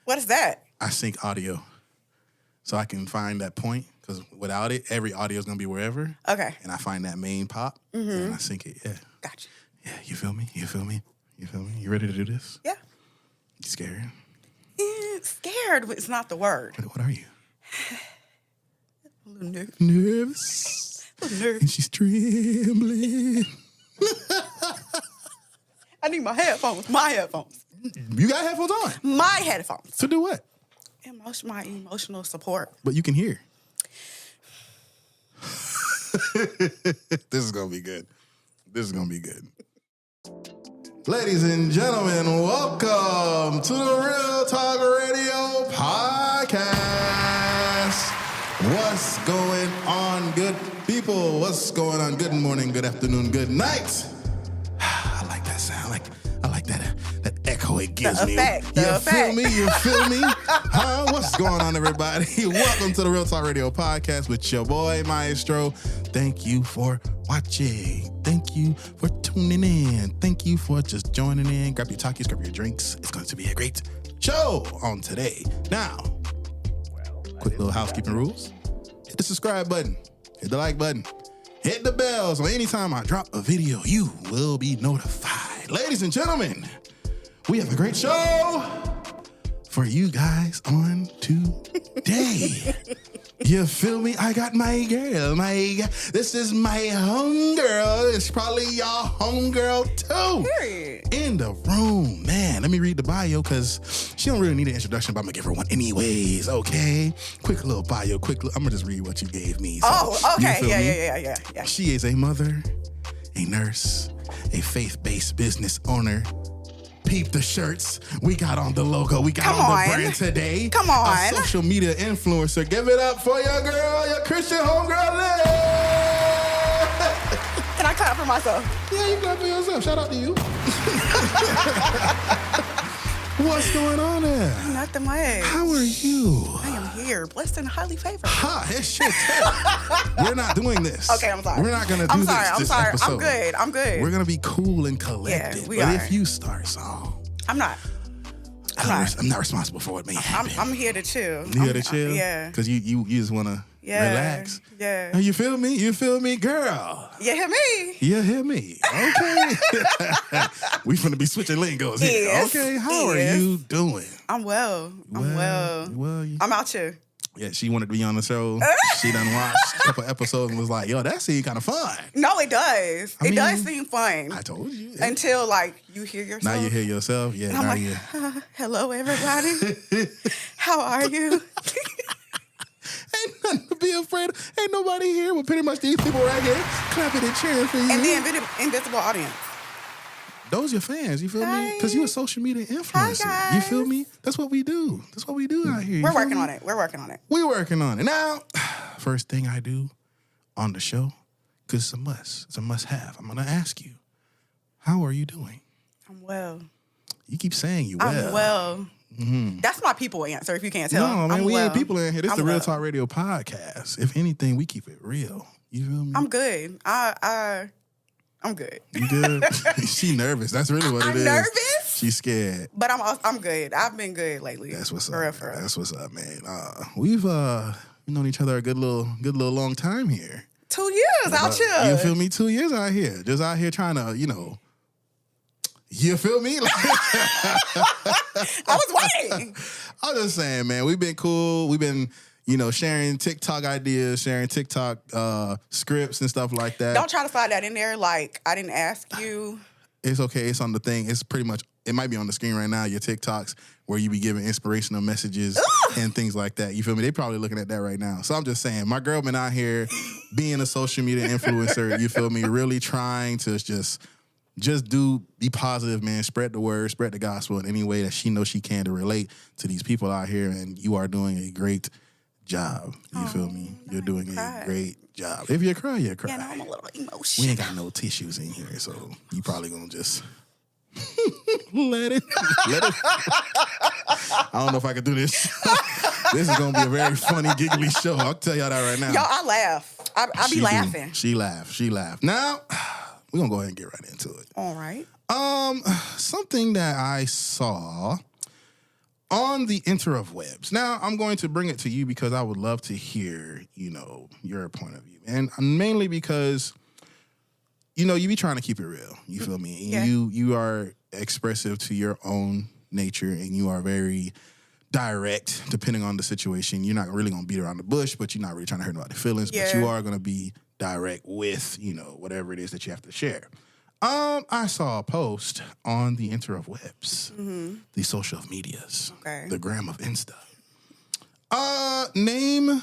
What is that? I sync audio. So I can find that point, because without it, every audio is going to be wherever. Okay. And I find that main pop, and I sync it. Yeah. Gotcha. Yeah, you feel me? You feel me? You feel me? You ready to do this? Yeah. You scared? Scared is not the word. What are you? A little nervous. Nervous. A little nervous. And she's trembling. I need my headphones. My headphones. You got headphones on? My headphones. To do what? My emotional support. But you can hear. This is going to be good. This is going to be good. Ladies and gentlemen, welcome to the Real Talk Radio Podcast. What's going on, good people? What's going on? Good morning, good afternoon, good night. I like that sound. I like that echo it gives me. The effect. You feel me? Huh? What's going on, everybody? Welcome to the Real Talk Radio Podcast with your boy, Maestro. Thank you for watching. Thank you for tuning in. Thank you for just joining in. Grab your talkies, grab your drinks. It's going to be a great show on today. Now, quick little housekeeping rules. Hit the subscribe button. Hit the like button. Hit the bell so anytime I drop a video, you will be notified. Ladies and gentlemen, we have a great show for you guys on today. You feel me? I got my girl. This is my homegirl. It's probably y'all homegirl too. Period. In the room, man. Let me read the bio because she don't really need an introduction, but I'm gonna give her one anyways. Okay. Quick little bio. I'm gonna just read what you gave me. So, okay. You feel me? Yeah. She is a mother, a nurse, a faith-based business owner. Peep the shirts. We got on the logo. We got on the brand today. Come on. A social media influencer. Give it up for your girl, your Christian HomeGirl, Liv. Can I clap for myself? Yeah, you clap for yourself. Shout out to you. What's going on there? Nothing much. How are you? I am here, blessed and highly favored. Ha, it's shit. We're not doing this. Okay, I'm sorry. We're not going to do this episode. I'm good. We're going to be cool and collected. Yeah, we but are. if you start song, I'm not I'm not responsible for what may happen. I'm here to chill. You here to chill? Yeah. Because you just want to relax. Yeah. You feel me? You feel me, girl? You hear me? You hear me? Okay. We finna be switching lingos here. Yes. Okay, how are you doing? I'm well. I'm out here. Yeah, she wanted to be on the show. She done watched a couple episodes and was like, yo, that seemed kind of fun. No, it does. It does seem fun. I told you. Until, you hear yourself. Now you hear yourself. Yeah, and now I'm you. Hello, everybody. How are you? Ain't nothing to be afraid of. Ain't nobody here. Well, pretty much these people right here clapping and cheering for you. And the invisible audience. Those your fans, you feel me? Because you a social media influencer. Hi, guys. You feel me? That's what we do. That's what we do out here. We're working on it. We're working on it. Now, first thing I do on the show, because it's a must. It's a must-have. I'm going to ask you, how are you doing? I'm well. You keep saying you well. I'm well. Mm-hmm. That's my people answer, if you can't tell. No, man, we ain't people in here. This is the Real well. Talk Radio Podcast. If anything, we keep it real. You feel me? I'm good. I'm good. You good? She nervous. That's really what it is. I'm nervous. She's scared. But I'm good. I've been good lately. That's what's for up. For real. That's what's up, man. We've known each other a good little long time here. 2 years out here. You feel me? 2 years out here. Just out here trying to, you feel me? I was waiting. I'm just saying, man, we've been cool. We've been, sharing TikTok ideas, sharing TikTok scripts and stuff like that. Don't try to slide that in there like I didn't ask you. It's okay. It's on the thing. It's pretty much, it might be on the screen right now, your TikToks, where you be giving inspirational messages and things like that. You feel me? They probably looking at that right now. So I'm just saying, my girl been out here being a social media influencer, you feel me? Really trying to just be positive, man. Spread the word, spread the gospel in any way that she knows she can to relate to these people out here. And you are doing a great job. You feel me? You're doing a great job. If you cry, you cry. Yeah, no, I'm a little emotional. We ain't got no tissues in here, so you probably gonna just let it. I don't know if I can do this. This is gonna be a very funny, giggly show. I'll tell y'all that right now. Y'all, I laugh. I be laughing. She laughed. Now, we're gonna go ahead and get right into it. All right. Something that I saw on the interwebs. Now, I'm going to bring it to you because I would love to hear, your point of view. And mainly because, you be trying to keep it real. You feel me? Yeah. You are expressive to your own nature, and you are very direct depending on the situation. You're not really going to beat around the bush, but you're not really trying to hurt anybody's feelings. Yeah. But you are going to be direct with, whatever it is that you have to share. I saw a post on the interwebs, the social medias, the gram of Insta. Name.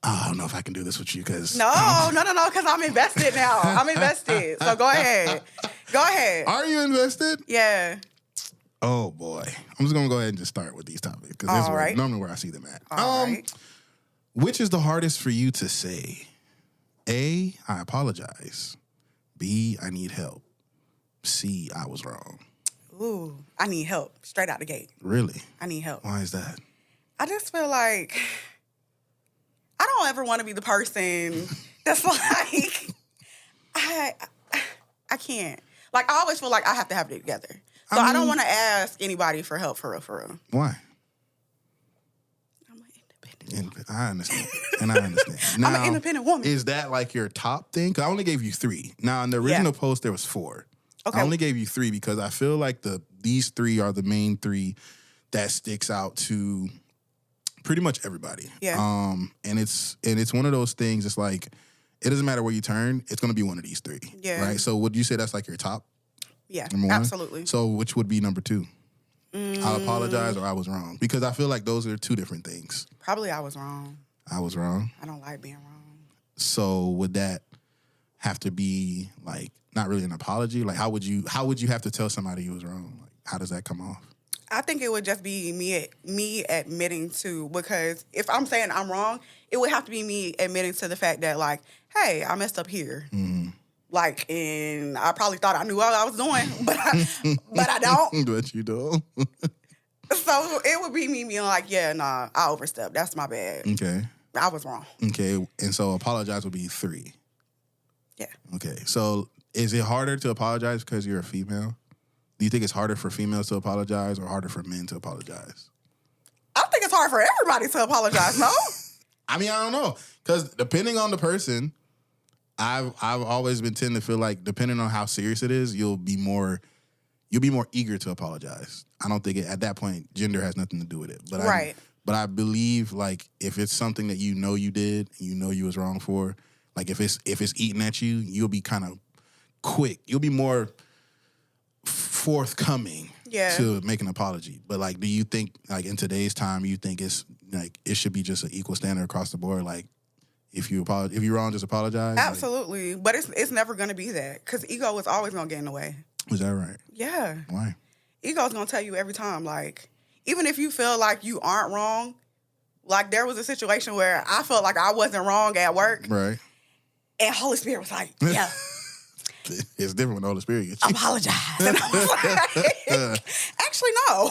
I don't know if I can do this with you because No, because I'm invested now. I'm invested. So go ahead. Are you invested? Yeah. Oh boy, I'm just gonna go ahead and just start with these topics because this is normally where I see them at. All right. Which is the hardest for you to say? A, I apologize. B, I need help. C, I was wrong. Ooh, I need help straight out the gate. Really? I need help. Why is that? I just feel like I don't ever want to be the person that's like, I can't. Like, I always feel like I have to have it together. So I don't want to ask anybody for help, for real. Why? I'm an independent woman. I understand. And I understand. Now, I'm an independent woman. Is that like your top thing? Because I only gave you 3. Now, in the original post, there was 4. Okay. I only gave you 3 because I feel like these 3 are the main 3 that sticks out to pretty much everybody. Yeah. And it's one of those things. It's like it doesn't matter where you turn. It's going to be one of these 3. Yeah. Right. So would you say that's like your top? Yeah. Number 1? Absolutely. So which would be number 2? I apologize or I was wrong, because I feel like those are 2 different things. Probably I was wrong. I was wrong. I don't like being wrong. So would that have to be like not really an apology? Like how would you have to tell somebody you was wrong? Like how does that come off? I think it would just be me admitting to, because if I'm saying I'm wrong, it would have to be me admitting to the fact that, like, hey, I messed up here. Mm-hmm. Like, and I probably thought I knew what I was doing, but I don't. But you don't. So it would be me being like, yeah, nah, I overstepped. That's my bad. Okay. I was wrong. Okay. And so apologize would be 3. Yeah. Okay. So is it harder to apologize because you're a female? Do you think it's harder for females to apologize or harder for men to apologize? I think it's hard for everybody to apologize, no? I mean, I don't know. Because depending on the person, I've always been tend to feel like depending on how serious it is, you'll be more eager to apologize. I don't think at that point gender has nothing to do with it. But right. But I believe like if it's something that you did and you was wrong for, like if it's eating at you, you'll be kind of quick. You'll be more forthcoming to make an apology. But like, do you think like in today's time, you think it's like it should be just an equal standard across the board? Like if you're wrong, just apologize. Absolutely, but it's never gonna be that, because ego is always gonna get in the way. Is that right? Yeah. Why? Ego's gonna tell you every time, like, even if you feel like you aren't wrong, like there was a situation where I felt like I wasn't wrong at work. Right. And Holy Spirit was like, yeah. It's different when the Holy Spirit gets you. Apologize. And I was like, actually, no.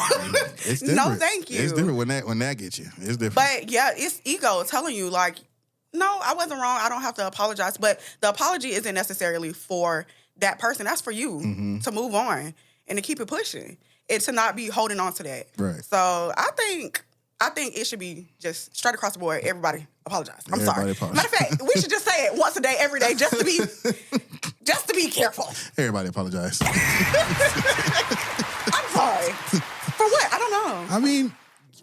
It's different. No, thank you. It's different when that gets you. It's different. But yeah, it's ego telling you, like, no, I wasn't wrong. I don't have to apologize. But the apology isn't necessarily for that person. That's for you to move on and to keep it pushing and to not be holding on to that. Right. So I think it should be just straight across the board. Everybody apologize. Everybody sorry. Matter of fact, we should just say it once a day, every day, just to be careful. Everybody apologize. I'm sorry. For what? I don't know. I mean,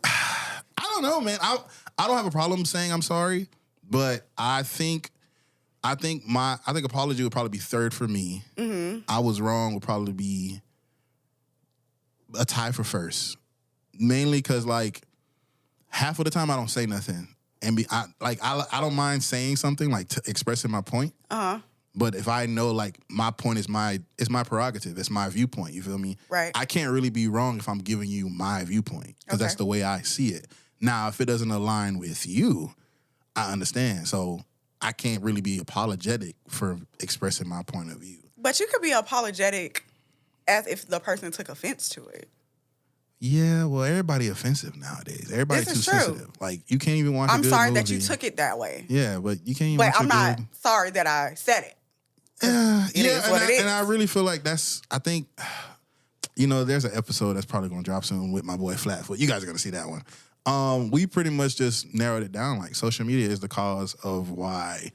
I don't know, man. I don't have a problem saying I'm sorry, but I think apology would probably be 3rd for me. Mm-hmm. I was wrong would probably be a tie for 1st. Mainly because like half of the time I don't say nothing, and I don't mind saying something, like expressing my point. But if I know like my point is it's my prerogative, it's my viewpoint. You feel me? Right. I can't really be wrong if I'm giving you my viewpoint, because that's the way I see it. Now, if it doesn't align with you, I understand. So I can't really be apologetic for expressing my point of view. But you could be apologetic as if the person took offense to it. Yeah, well, everybody offensive nowadays. Everybody's too sensitive. Like, you can't even watch a I'm good sorry movie. that you took it that way. Yeah, but you can't even But watch I'm not sorry that I said it. Yeah, It is what it is. and I really feel like that's, I think, there's an episode that's probably going to drop soon with my boy Flatfoot. You guys are going to see that one. We pretty much just narrowed it down. Like, social media is the cause of why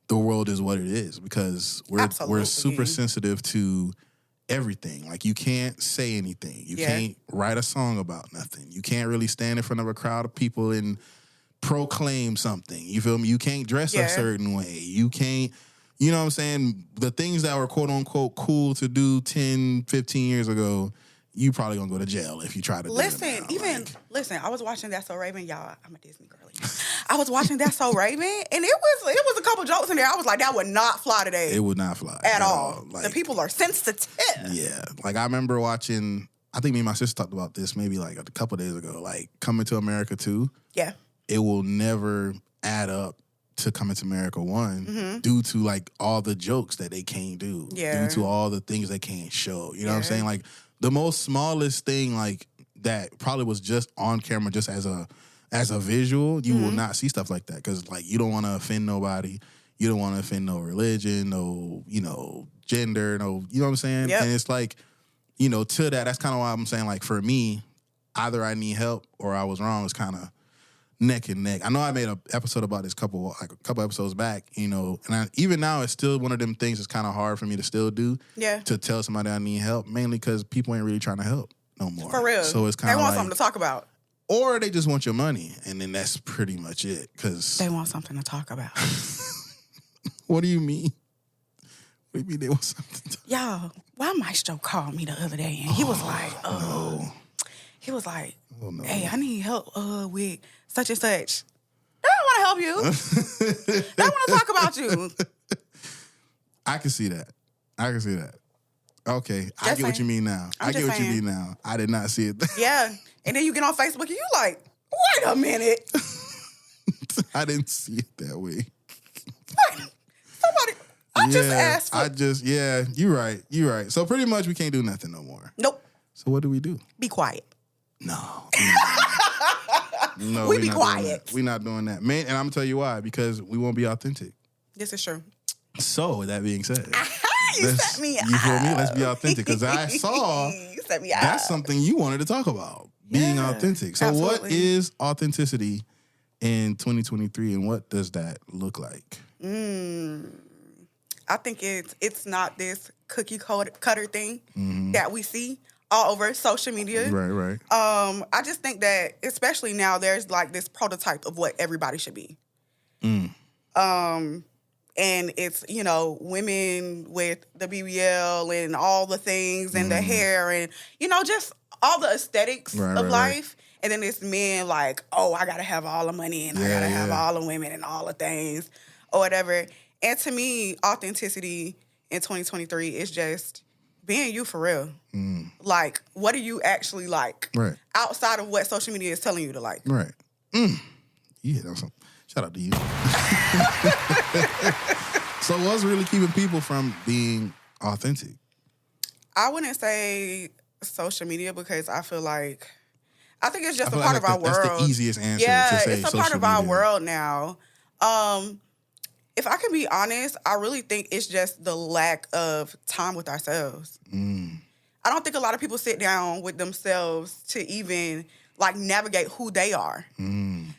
the world is what it is, because we're super sensitive to everything. Like, you can't say anything. You can't write a song about nothing. You can't really stand in front of a crowd of people and proclaim something. You feel me? You can't dress a certain way. You can't, you know what I'm saying? The things that were quote unquote cool to do 10, 15 years ago, you probably gonna go to jail if you try to do it now. Listen, I was watching That's So Raven, y'all. I'm a Disney girly. I was watching That's So Raven, and it was a couple jokes in there. I was like, that would not fly today. It would not fly at all. Like, the people are sensitive. Yeah, like I remember watching. I think me and my sister talked about this maybe like a couple days ago. Like, Coming to America 2. Yeah, it will never add up to Coming to America 1 due to like all the jokes that they can't do. Due to all the things they can't show. You know what I'm saying? Like, the most smallest thing like that probably was just on camera, just as a visual. You will not see stuff like that because like you don't want to offend nobody. You don't want to offend no religion, no gender, no, you know what I'm saying? Yep. And it's like, to that's kind of why I'm saying like for me, either I need help or I was wrong. It's kind of neck and neck. I know I made an episode about this a couple episodes back, and even now it's still one of them things that's kind of hard for me to still do. Yeah. To tell somebody I need help, mainly because people ain't really trying to help no more. For real. So it's kind of they want something to talk about, or they just want your money, and then that's pretty much it. Because they want something to talk about. What do you mean? What do you mean they want something to talk about? Y'all, why Maestro called me the other day, and he was like, no. He was like, no. Hey, I need help with such and such. They don't want to help you. They want to talk about you. I can see that. Okay, I get what you mean now. I get what you mean now. I did not see it. Yeah, and then you get on Facebook and you like, wait a minute. I didn't see it that way. What? Somebody, I just asked for... you're right. So pretty much we can't do nothing no more. Nope. So what do we do? Be quiet. No. We be quiet. We're not doing that. Man, and I'm going to tell you why. Because we won't be authentic. This is true. So, with that being said. You set me up. You feel me? Let's be authentic. Because I saw you set me up. That's something you wanted to talk about. Being authentic. So, absolutely. What is authenticity in 2023 and what does that look like? I think it's not this cookie cutter thing that we see all over social media. Right. I just think that, especially now, there's like this prototype of what everybody should be. And it's, women with the BBL and all the things and the hair and, just all the aesthetics of life. And then it's men like, oh, I got to have all the money and I got to have all the women and all the things or whatever. And to me, authenticity in 2023 is just being you for real. Like, what do you actually like? Right. Outside of what social media is telling you to like. Right. Yeah, that's something. Shout out to you. So what's really keeping people from being authentic? I wouldn't say social media because I think it's just a part of our world. That's the easiest answer to say. It's a part of our world now. If I can be honest, I really think it's just the lack of time with ourselves. I don't think a lot of people sit down with themselves to even like navigate who they are.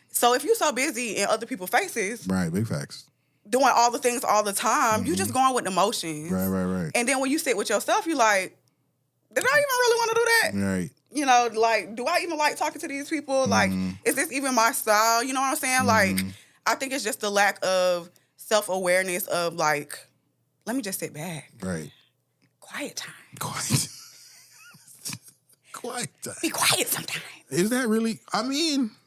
So if you're so busy in other people's faces, right, big facts, doing all the things all the time, you just going with emotions. Right. And then when you sit with yourself, you're like, did I even really want to do that? Right. Like, do I even like talking to these people? Like, is this even my style? You know what I'm saying? Like, I think it's just the lack of self-awareness of like, let me just sit back. Right. Quiet time. Quiet time. Be quiet sometimes. Is that really,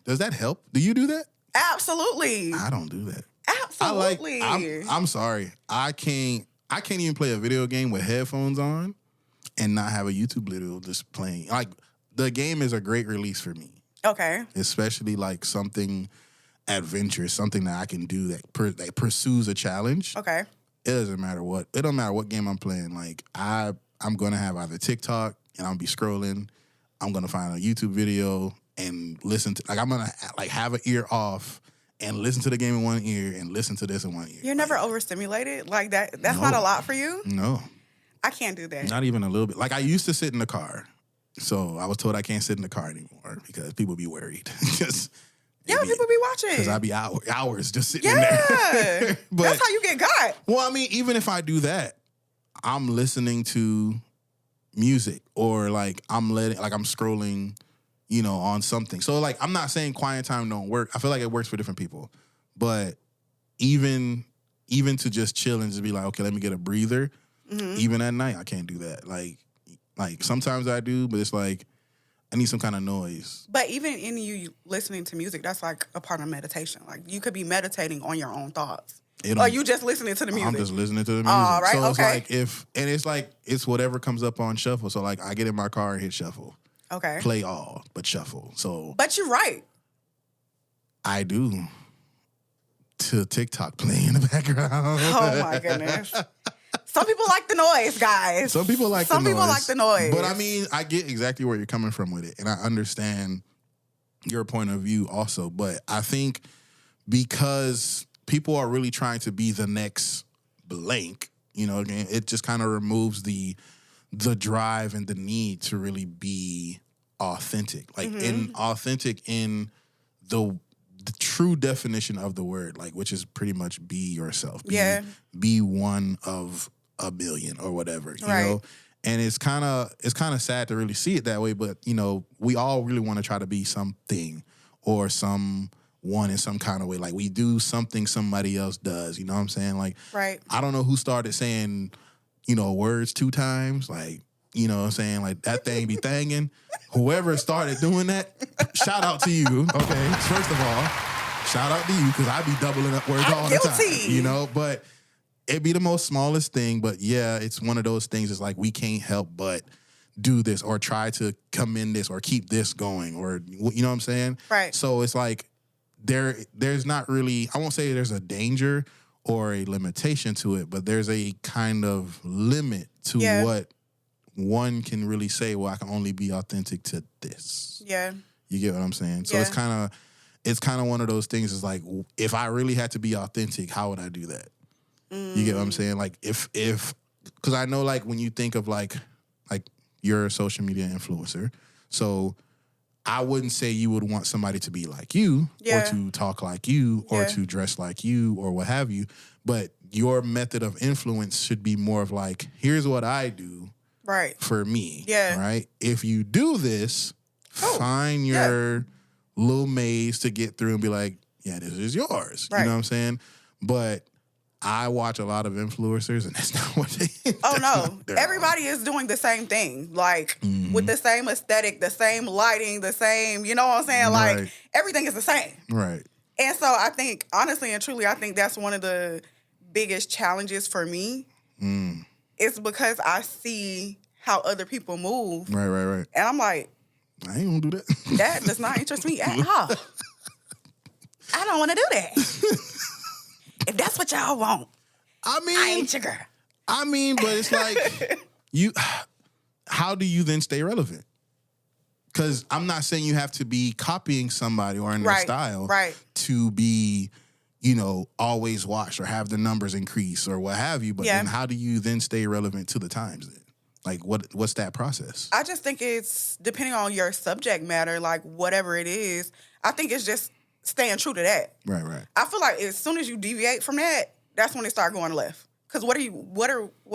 does that help? Do you do that? Absolutely. I don't do that. Absolutely. I'm sorry. I can't even play a video game with headphones on and not have a YouTube video just playing. Like, the game is a great release for me. Okay. Especially like something adventurous, something that I can do that pursues a challenge. Okay. It doesn't matter what. It don't matter what game I'm playing. Like, I'm going to have either TikTok and I'll be scrolling. I'm going to find a YouTube video and listen to, like, I'm going to like have an ear off and listen to the game in one ear and listen to this in one ear. You're never overstimulated? Like that? That's not a lot for you? No. I can't do that. Not even a little bit. Like, I used to sit in the car So I was told I can't sit in the car anymore because people be worried. People be watching. Because I be hours just sitting in there. But, that's how you get got. Well, I mean, even if I do that, I'm listening to music or like I'm scrolling, on something. So like I'm not saying quiet time don't work. I feel like it works for different people. But even to just chill and just be like, okay, let me get a breather. Mm-hmm. Even at night, I can't do that. Like sometimes I do, but it's like I need some kind of noise. But even in you listening to music, that's like a part of meditation. Like you could be meditating on your own thoughts. Or you just listening to the music? I'm just listening to the music. Oh, right, so okay. It's like it's whatever comes up on shuffle. So like I get in my car and hit shuffle. Okay. Play all, but shuffle. So. But you're right. I do. To TikTok playing in the background. Oh my goodness. Some people like the noise, guys. Some people like the noise. But I mean, I get exactly where you're coming from with it. And I understand your point of view also. But I think because people are really trying to be the next blank, it just kind of removes the drive and the need to really be authentic. Like authentic in the true definition of the word, like which is pretty much be yourself. Be one of a billion or whatever, you know? And it's kind of sad to really see it that way, but we all really want to try to be something or someone in some kind of way. Like we do something somebody else does, you know what I'm saying? Like I don't know who started saying, words 2 times, like, you know what I'm saying? Like that thing be thangin'. Whoever started doing that, shout out to you. Okay, first of all, shout out to you because I be doubling up words all the time. But it be the most smallest thing. But yeah, it's one of those things. It's like we can't help but do this or try to come in this or keep this going or you know what I'm saying? Right. So it's like there's not really. I won't say there's a danger or a limitation to it, but there's a kind of limit to what one can really say, well, I can only be authentic to this. Yeah. You get what I'm saying? So it's kind of one of those things. Is like, if I really had to be authentic, how would I do that? You get what I'm saying? Like if, because I know like when you think of like you're a social media influencer, so I wouldn't say you would want somebody to be like you or to talk like you or to dress like you or what have you. But your method of influence should be more of like, here's what I do. Right. For me. Yeah. Right. If you do this, find your little maze to get through and be like, yeah, this is yours. Right. You know what I'm saying? But I watch a lot of influencers and that's not what they Oh no. Everybody is doing the same thing. Like with the same aesthetic, the same lighting, the same, you know what I'm saying? Like everything is the same. Right. And so I think, honestly and truly, I think that's one of the biggest challenges for me. It's because I see how other people move. Right. And I'm like, I ain't gonna do that. That does not interest me at all. I don't want to do that. If that's what y'all want, I ain't your girl. I mean, but it's like, how do you then stay relevant? Because I'm not saying you have to be copying somebody or in their style to be, always watched or have the numbers increase or what have you. But then how do you then stay relevant to the times then? Like, what's that process? I just think it's depending on your subject matter, like whatever it is. I think it's just staying true to that. Right. I feel like as soon as you deviate from that, that's when it starts going left. Because what are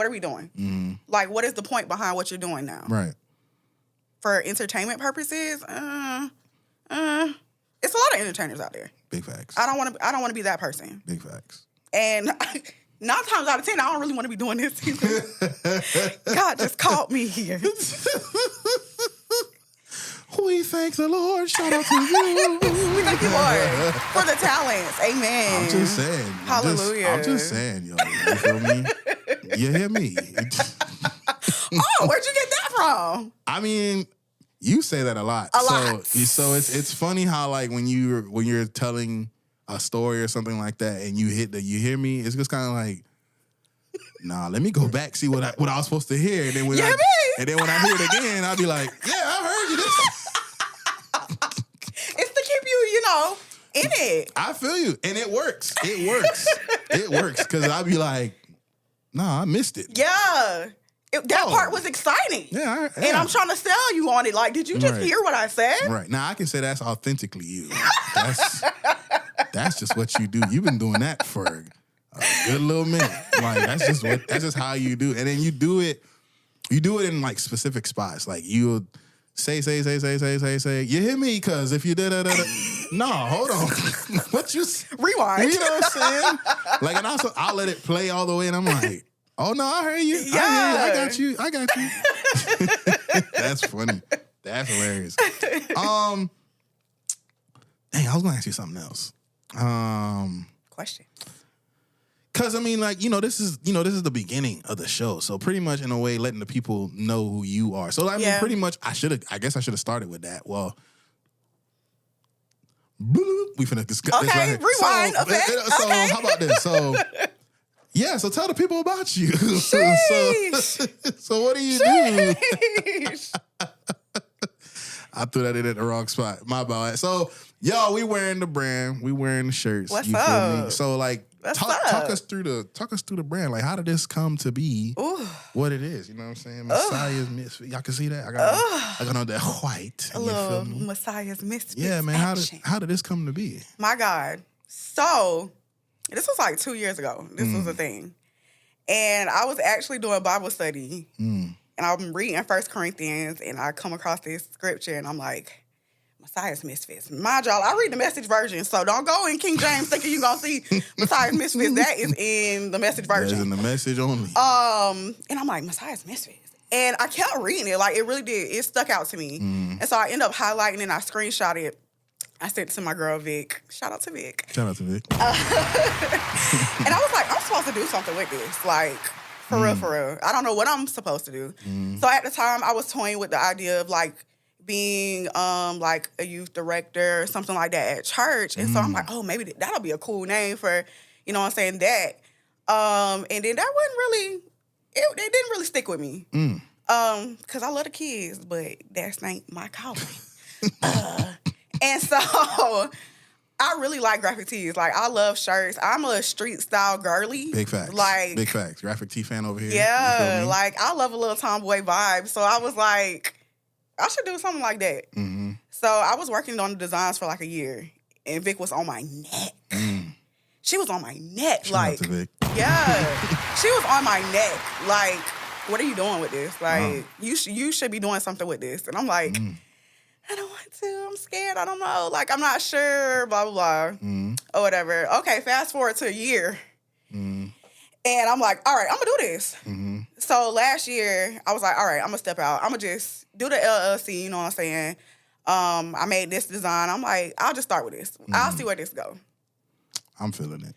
we doing? Mm-hmm. Like, what is the point behind what you're doing now? Right. For entertainment purposes, it's a lot of entertainers out there. Big facts. I don't want to be that person. Big facts. And 9 times out of 10, I don't really want to be doing this either. God just called me here. We thank the Lord. Shout out to you. We thank you, Lord, for the talents. Amen. I'm just saying. Hallelujah. I'm just saying, yo. You feel me? You hear me? Where'd you get that from? I mean, you say that a lot. So it's funny how like when you're telling a story or something like that and you hear me, it's just kind of like, nah, let me go back, see what I was supposed to hear. And then when I hear it again, I'll be like, yeah, I heard you this. It's to keep you, in it. I feel you. And it works. It works. Because I'll be like, nah, I missed it. Yeah. That part was exciting. Yeah, and I'm trying to sell you on it. Like, did you just hear what I said? Right. Now, I can say that's authentically you. That's just what you do. You've been doing that for a good little minute. Like, that's just how you do it. And then you do it in, like, specific spots. Like, you'll say. You hear me? Because if you no, hold on. What you... Rewind. You know what I'm saying? Like, and also, I'll let it play all the way, and I'm like, oh, no, I heard you. Yeah. I got you. That's funny. That's hilarious. Dang, I was going to ask you something else. Question. Because, I mean, like, this is the beginning of the show. So pretty much, in a way, letting the people know who you are. So, I mean, pretty much, I guess I should have started with that. Well, we finna discuss this right here. Rewind. So how about this? So, yeah, so tell the people about you. So what do you do? I threw that in at the wrong spot. My bad. So, y'all, we wearing the brand. We wearing the shirts. What's you up? Feel me? So, like, talk us through the brand. Like, how did this come to be what it is? You know what I'm saying? Messiah's Misfit. Y'all can see that? I got on that white. A little Messiah's Misfit. Yeah, man. How did this come to be? My God. So, this was like 2 years ago. This was a thing. And I was actually doing Bible study. And I'm reading 1 Corinthians, and I come across this scripture, and I'm like, Messiah's Misfits. Mind y'all, I read the Message version, so don't go in King James thinking you're going to see Messiah's Misfits. That is in the Message version. That is in the Message only. And I'm like, Messiah's Misfits. And I kept reading it. Like, it really did. It stuck out to me. And so I end up highlighting it, and I screenshot it. I sent it to my girl, Vic. Shout out to Vic. Shout out to Vic. And I was like, I'm supposed to do something with this. Like, for real. I don't know what I'm supposed to do. So at the time, I was toying with the idea of, like, being, like, a youth director or something like that at church. And so I'm like, oh, maybe that'll be a cool name for, you know what I'm saying, that. And then that wasn't really, it didn't really stick with me. Because I love the kids, but that ain't my calling. And so I really like graphic tees. Like, I love shirts. I'm a street style girly. Big facts. Like, big facts. Graphic tee fan over here. Yeah. Like, I love a little tomboy vibe. So I was like, I should do something like that. So I was working on the designs for like a year. And Vic was on my neck. She was on my neck. Shout like, out to Vic. Yeah. She was on my neck. Like, what are you doing with this? Like, you should be doing something with this. And I'm like, I don't want to. I'm scared. I don't know. Like, I'm not sure, blah, blah, blah, or whatever. Okay, fast forward to a year. And I'm like, all right, I'm going to do this. So last year, I was like, all right, I'm going to step out. I'm going to just do the LLC, you know what I'm saying? I made this design. I'm like, I'll just start with this. I'll see where this go. I'm feeling it.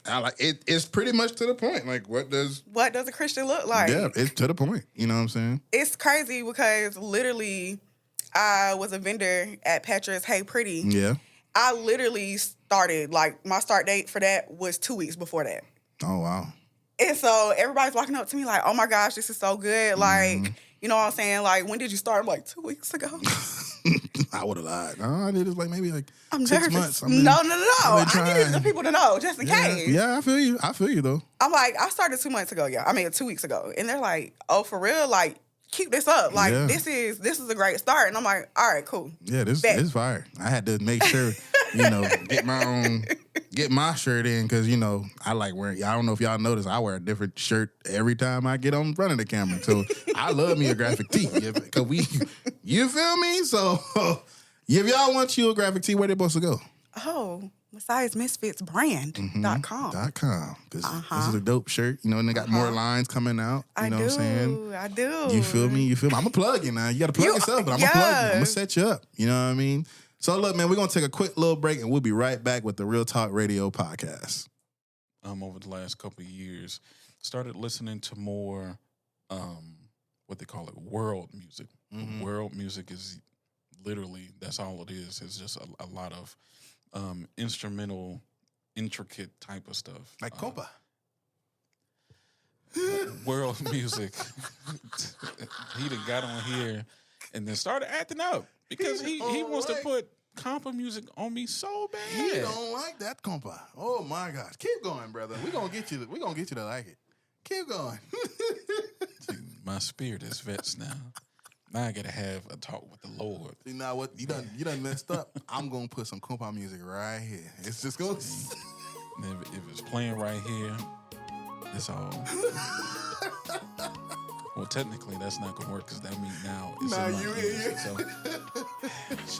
I like it. It's pretty much to the point. Like, what does a Christian look like? Yeah, it's to the point. You know what I'm saying? It's crazy because literally, I was a vendor at Petra's Hey Pretty. Yeah. I literally started, like, my start date for that was 2 weeks before that. Oh, wow. And so everybody's walking up to me like, oh my gosh, this is so good. Like, you know what I'm saying? Like, when did you start? I'm like, 2 weeks ago. I would have lied. No, I did it like maybe like I'm 6 nervous. months. No. I needed the people to know, just in case. Yeah, I feel you though. I'm like, I started 2 months ago, 2 weeks ago. And they're like, oh, for real? Like, keep this up. Like, this is a great start. And I'm like, all right, cool. Yeah, this is fire. I had to make sure, get my shirt in because, I like wearing, I don't know if y'all notice, I wear a different shirt every time I get on front of the camera. So I love me a graphic tee. Because you feel me? So if y'all want you a graphic tee, where they supposed to go? Oh, Messiah's Misfits brand.com. Because this is a dope shirt, and they got more lines coming out. You know what I'm saying? I do. You feel me? I'm going to plug you now. You got to plug yourself, but I'm going to plug you. I'm going to set you up. You know what I mean? So look, man, we're going to take a quick little break and we'll be right back with the Real Talk Radio podcast. Over the last couple of years, started listening to more, what they call it, world music. World music is literally, that's all it is. It's just a lot of instrumental, intricate type of stuff. Like compa. World music. He done got on here and then started acting up because he wants to put compa music on me so bad. He don't like that compa. Oh my gosh. Keep going, brother. We're gonna get you to like it. Keep going. See, my spirit is vexed now. Now I gotta have a talk with the Lord. You know what? You done messed up. I'm gonna put some compa music right here. It's just gonna. If it's playing right here, it's all. Well, technically, that's not gonna work because that means now it's in my ears. So,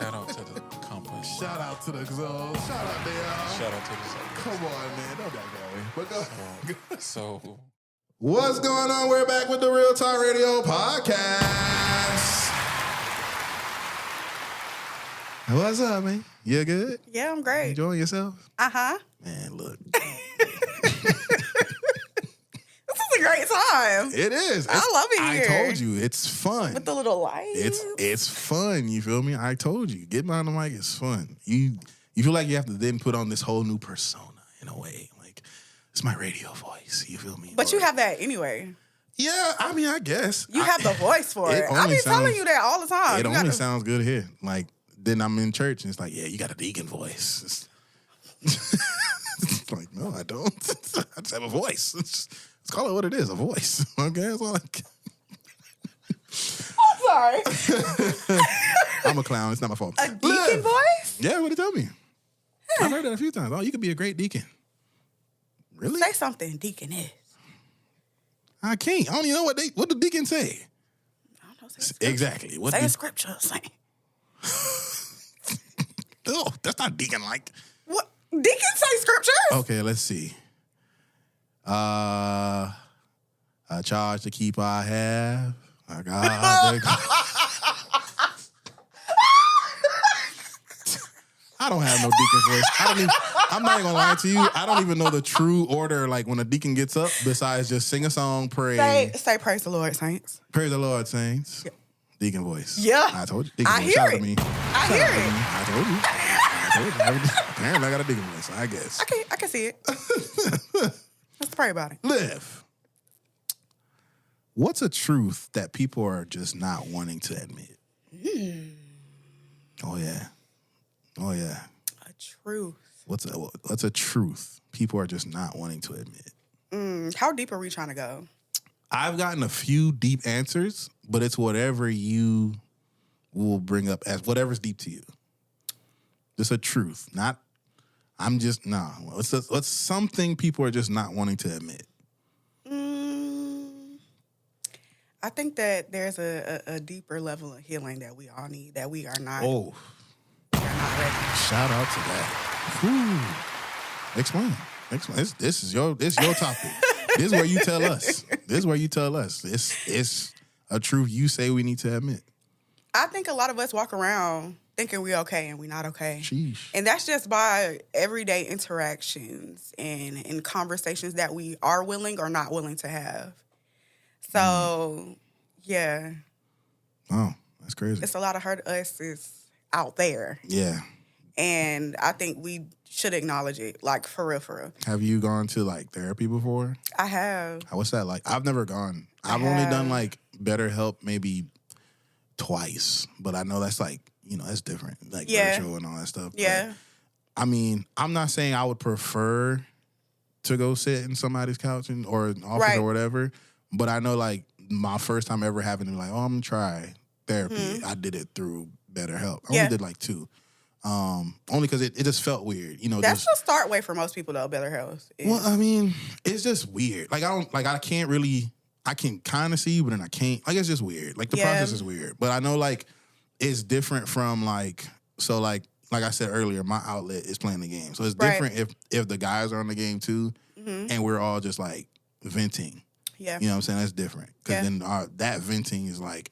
shout out to the company. Shout out to the Exos. Shout out to y'all. Shout out to the Exos. Come on, man. Don't back that way. But go. So, What's going on? We're back with the Real Talk Radio podcast. What's up, man? You good? Yeah, I'm great. Enjoying yourself? Uh-huh. Man, look. This is a great time. It is. I love it here. I told you, it's fun. With the little lights. It's fun, you feel me? I told you. Getting on the mic is fun. You feel like you have to then put on this whole new persona in a way. Like, it's my radio voice, you feel me? But you have that anyway. Yeah, I mean, I guess. You have the voice for it. I be telling you that all the time. It only sounds good here. Like, then I'm in church and it's like, yeah, you got a deacon voice. It's like, no, I don't. I just have a voice. Let's call it what it is, a voice. Okay, that's all I'm sorry. I'm a clown. It's not my fault. A deacon voice? Yeah, what he told me. I've heard that a few times. Oh, you could be a great deacon. Really? Say something deacon is. I can't. I don't even know what the deacon say. I don't know. Say Exactly. What say a scripture. Say. Oh, that's not deacon-like. What? Deacons say scriptures? Okay, let's see. A charge to keep I have. I got I don't have no deacon voice. I'm not even gonna lie to you. I don't even know the true order, like when a deacon gets up, besides just sing a song, pray. Say praise the Lord, saints. Praise the Lord, saints. Yeah. Deacon voice. Yeah. I told you. Deacon I voice. hear Shout out it. to me. I hear it. I told you. Apparently, I got a deacon voice, I guess. I can see it. Let's pray about it. Liv, what's a truth that people are just not wanting to admit? Oh, yeah. Oh, yeah. A truth. What's a truth people are just not wanting to admit? How deep are we trying to go? I've gotten a few deep answers, but it's whatever you will bring up as whatever's deep to you. Just a truth, not. What's something people are just not wanting to admit? I think that there's a deeper level of healing that we all need that we are not. Oh, we are not ready. shout out to that. Whew. Explain. This is your topic. This is where you tell us. It's a truth you say we need to admit. I think a lot of us walk around thinking we're okay and we're not okay. Sheesh. And that's just by everyday interactions and conversations that we are willing or not willing to have. So, yeah. Oh, that's crazy. It's a lot of hurt us is out there. Yeah. And I think we should acknowledge it, like, for real, for real. Have you gone to, like, therapy before? I have. What's that like? I've never gone. I've only done, like, BetterHelp maybe twice. But I know that's, like, that's different. Like, virtual and all that stuff. Yeah. But, I mean, I'm not saying I would prefer to go sit in somebody's couch or an office or whatever. But I know, like, my first time ever having to, like, oh, I'm going to try therapy. I did it through BetterHelp. I only did, like, 2. Only because it just felt weird, That's the start way for most people, though. BetterHelp. Well, I mean, it's just weird. Like I can kind of see, but then I can't. Like it's just weird. Like the process is weird. But I know like it's different from like like I said earlier, my outlet is playing the game, so it's different if the guys are on the game too, and we're all just like venting. Yeah, you know what I'm saying? That's different because then that venting is like.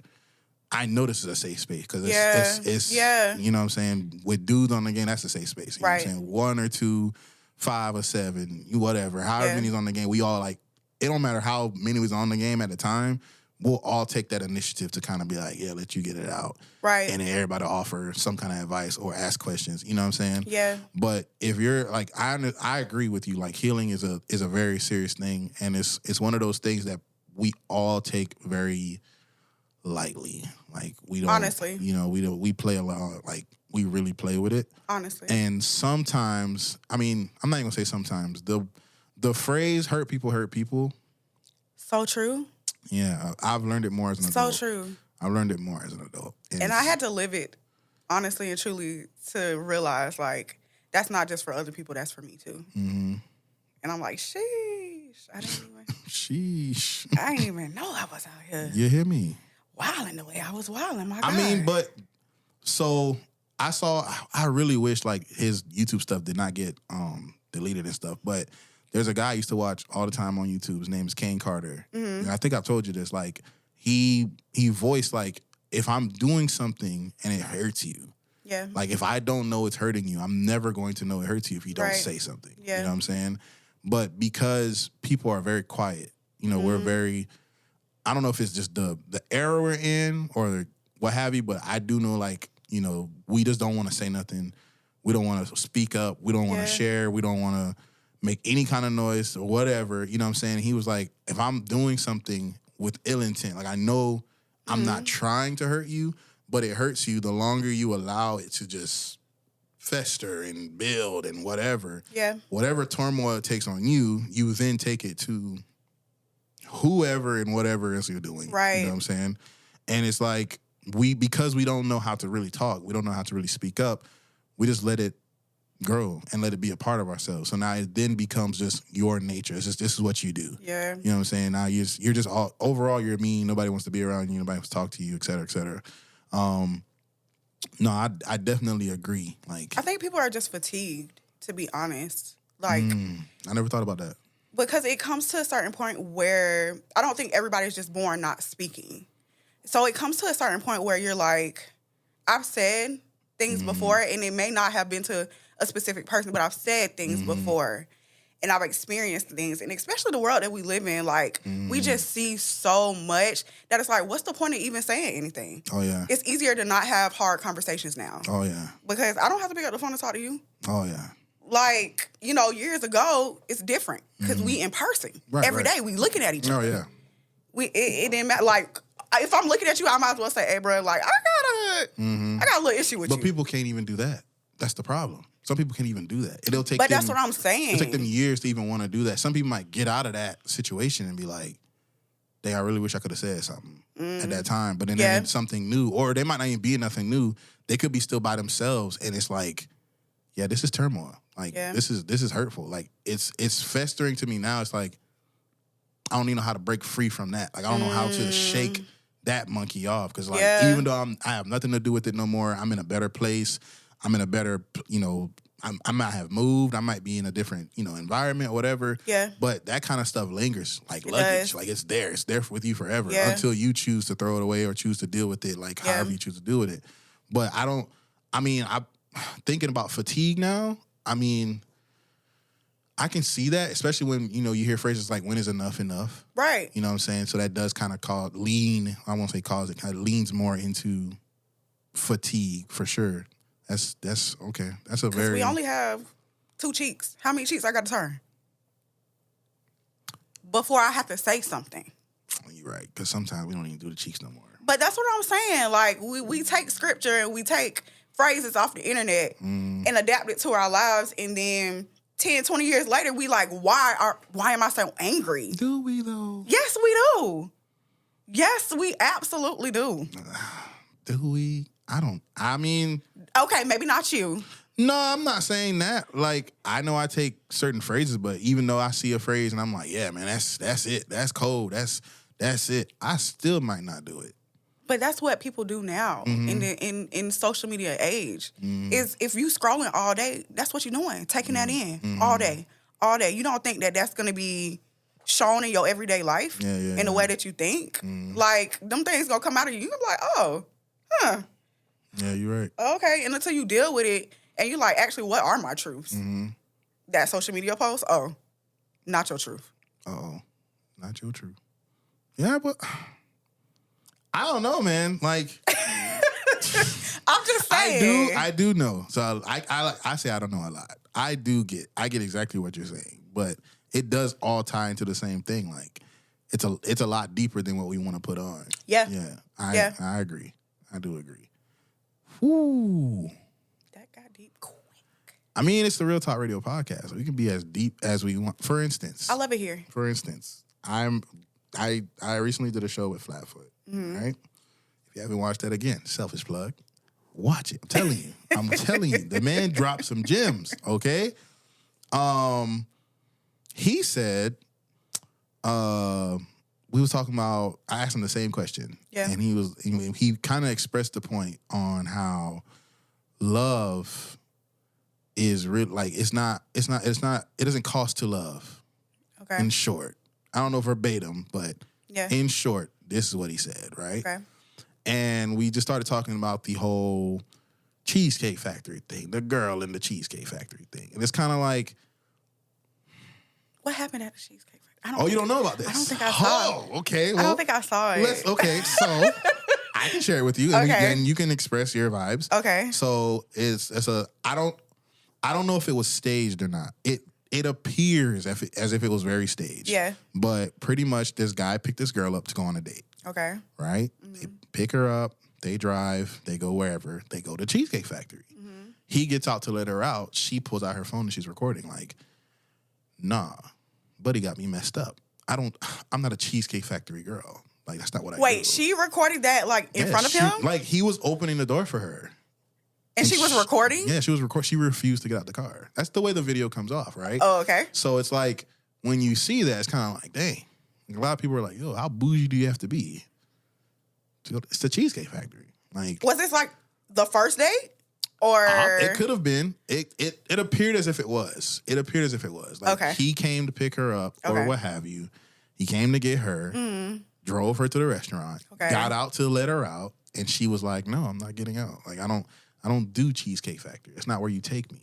I know this is a safe space because it's you know what I'm saying, with dudes on the game, that's a safe space. You know what I'm saying? 1 or 2, 5 or 7, whatever. However many's on the game, we all like, it don't matter how many was on the game at the time, we'll all take that initiative to kind of be like, yeah, let you get it out. Right. And then everybody offer some kind of advice or ask questions. You know what I'm saying? Yeah. But if you're like, I agree with you, like healing is a very serious thing. And it's one of those things that we all take very lightly. Like we don't honestly, we play a lot, like we really play with it. Honestly. And sometimes, I mean, I'm not even gonna say sometimes. The phrase hurt people So true. Yeah, I've learned it more as an So adult. true. I've learned it more as an adult. And I had to live it, honestly and truly, to realize, like, that's not just for other people, that's for me, too. Mm-hmm. And I'm like, sheesh. Sheesh. I didn't even know I was out here. You hear me? Wilding the way I was wilding, my God. I mean, but, so, I really wish, like, his YouTube stuff did not get deleted and stuff, but there's a guy I used to watch all the time on YouTube. His name is Kane Carter. Mm-hmm. And I think I've told you this. Like, he voiced, like, if I'm doing something and it hurts you, like, if I don't know it's hurting you, I'm never going to know it hurts you if you don't say something. Yeah. You know what I'm saying? But because people are very quiet, you know, we're very, I don't know if it's just the era we're in or what have you, but I do know, like, you know, we just don't want to say nothing. We don't want to speak up. We don't want to share. We don't want to make any kind of noise or whatever. You know what I'm saying? He was like, if I'm doing something with ill intent, like, I know I'm not trying to hurt you, but it hurts you, the longer you allow it to just fester and build and whatever. Yeah. Whatever turmoil it takes on you, you then take it to whoever and whatever else you're doing. Right. You know what I'm saying? And it's like, because we don't know how to really talk, we don't know how to really speak up, we just let it grow and let it be a part of ourselves. So now it then becomes just your nature. It's just, this is what you do. Yeah. You know what I'm saying? Now you're just all, overall, you're mean. Nobody wants to be around you. Nobody wants to talk to you, et cetera, et cetera. No, I definitely agree. Like, I think people are just fatigued, to be honest. Like, I never thought about that. Because it comes to a certain point where I don't think everybody's just born not speaking. So it comes to a certain point where you're like, I've said things before, and it may not have been to a specific person, but I've said things before, and I've experienced things, and especially the world that we live in, like, we just see so much that it's like, what's the point of even saying anything? Oh, yeah. It's easier to not have hard conversations now. Oh, yeah. Because I don't have to pick up the phone to talk to you. Oh, yeah. Like, you know, years ago, it's different because we in person. Every day, we looking at each other. Oh, yeah. It didn't matter. Like, if I'm looking at you, I might as well say, hey, bro, like, I got a little issue with you. But people can't even do that. That's the problem. Some people can't even do that. It'll take But that's what I'm saying. It'll take them years to even want to do that. Some people might get out of that situation and be like, dang, I really wish I could have said something at that time. But then it's something new. Or they might not even be nothing new. They could be still by themselves. And it's like, yeah, this is turmoil. Like, this is hurtful. Like, it's festering to me now. It's like, I don't even know how to break free from that. Like, I don't know how to shake that monkey off. Because, like, even though I have nothing to do with it no more, I'm in a better place. I'm in a better, you know, I might have moved. I might be in a different, you know, environment or whatever. Yeah. But that kind of stuff lingers like luggage. Like, it's there. It's there with you forever until you choose to throw it away or choose to deal with it, like, however you choose to deal with it. But I'm thinking about fatigue now. I mean, I can see that, especially when, you know, you hear phrases like, when is enough enough? Right. You know what I'm saying? So that does kind of I won't say cause, it kind of leans more into fatigue for sure. That's okay. That's a very... we only have 2 cheeks. How many cheeks I got to turn? Before I have to say something. You're right, because sometimes we don't even do the cheeks no more. But that's what I'm saying. Like, we take scripture and we take phrases off the internet and adapt it to our lives, and then 10, 20 years later, we like, why am I so angry? Do we, though? Yes, we do. Yes, we absolutely do. Do we? Okay, maybe not you. No, I'm not saying that. Like, I know I take certain phrases, but even though I see a phrase and I'm like, yeah, man, that's it. That's cold. That's it. I still might not do it. But that's what people do now in social media age. Is if you scrolling all day, that's what you're doing, taking that in all day. You don't think that that's going to be shown in your everyday life in the way that you think. Like, them things going to come out of you. You're like, oh, huh. Yeah, you're right. Okay, and until you deal with it, and you're like, actually, what are my truths? That social media post? Oh, not your truth. Uh-oh, not your truth. Yeah, but I don't know, man. Like, I'm just saying. I do know. So I say I don't know a lot. I get exactly what you're saying, but it does all tie into the same thing. Like, it's a lot deeper than what we want to put on. Yeah. Yeah. I agree. I do agree. Ooh. That got deep quick. I mean, it's the Real Talk Radio podcast. So we can be as deep as we want. For instance. I love it here. For instance, I'm I recently did a show with Flatfoot, right? If you haven't watched that, again, selfish plug, watch it. I'm telling you, the man dropped some gems, okay? He said, we was talking about, I asked him the same question. Yeah. And he kind of expressed the point on how love is real, like it doesn't cost to love. Okay. In short. I don't know verbatim, but yeah. In short, this is what he said, right? Okay. And we just started talking about the whole Cheesecake Factory thing, the girl in the Cheesecake Factory thing. And it's kind of like, what happened at the Cheesecake Factory? You don't know about this? I don't think I saw it. Oh, okay. Well, I don't think I saw it. Okay, so I can share it with you, and then you can express your vibes. Okay. So I don't know if it was staged or not. It appears as if it was very staged. Yeah. But pretty much this guy picked this girl up to go on a date. Okay. Right? They pick her up, they drive, they go wherever, they go to Cheesecake Factory. He gets out to let her out. She pulls out her phone and she's recording like, nah, buddy got me messed up. I'm not a Cheesecake Factory girl. Like, that's not what I do. Wait, she recorded that like in front of him? Like, he was opening the door for her. And she was recording? Yeah, she was recording. She refused to get out the car. That's the way the video comes off, right? Oh, okay. So it's like, when you see that, it's kind of like, dang. A lot of people are like, yo, how bougie do you have to be? It's the Cheesecake Factory. Like, was this like the first date? Or it could have been. It appeared as if it was. Like, okay. He came to pick her up or what have you. He came to get her, drove her to the restaurant, got out to let her out, and she was like, no, I'm not getting out. Like, I don't do Cheesecake Factory. It's not where you take me.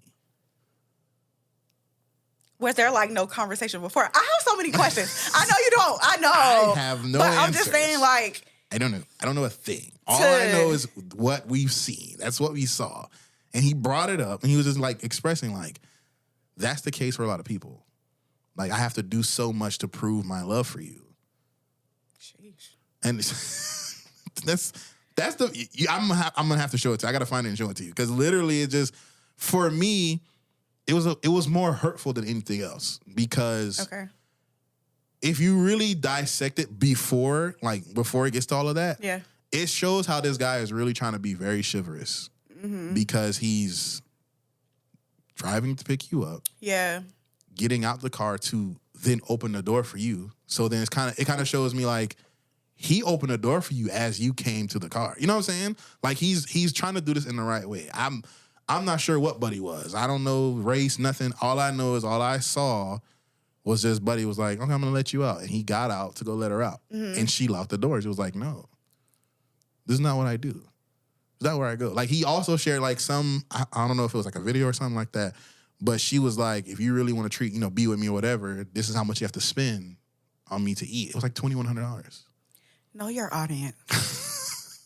Was there like no conversation before? I have so many questions. I know you don't. I know. I have no answers. I'm just saying, like, I don't know. I don't know a thing. All I know is what we've seen. That's what we saw. And he brought it up, and he was just like expressing like, that's the case for a lot of people. Like, I have to do so much to prove my love for you. Sheesh. And I'm gonna have to show it to you. I gotta find it and show it to you, because literally it just, for me, it was more hurtful than anything else, because if you really dissect it before it gets to all of that, it shows how this guy is really trying to be very chivalrous, because he's driving to pick you up, getting out the car to then open the door for you. So then it kind of shows me like, he opened the door for you as you came to the car. You know what I'm saying? Like, he's trying to do this in the right way. I'm not sure what Buddy was. I don't know race, nothing. All I know is all I saw was this Buddy was like, okay, I'm going to let you out. And he got out to go let her out. And she locked the door. She was like, no, this is not what I do. Is that where I go? Like, he also shared like I don't know if it was like a video or something like that, but she was like, if you really want to be with me or whatever, this is how much you have to spend on me to eat. It was like $2,100. Know your audience.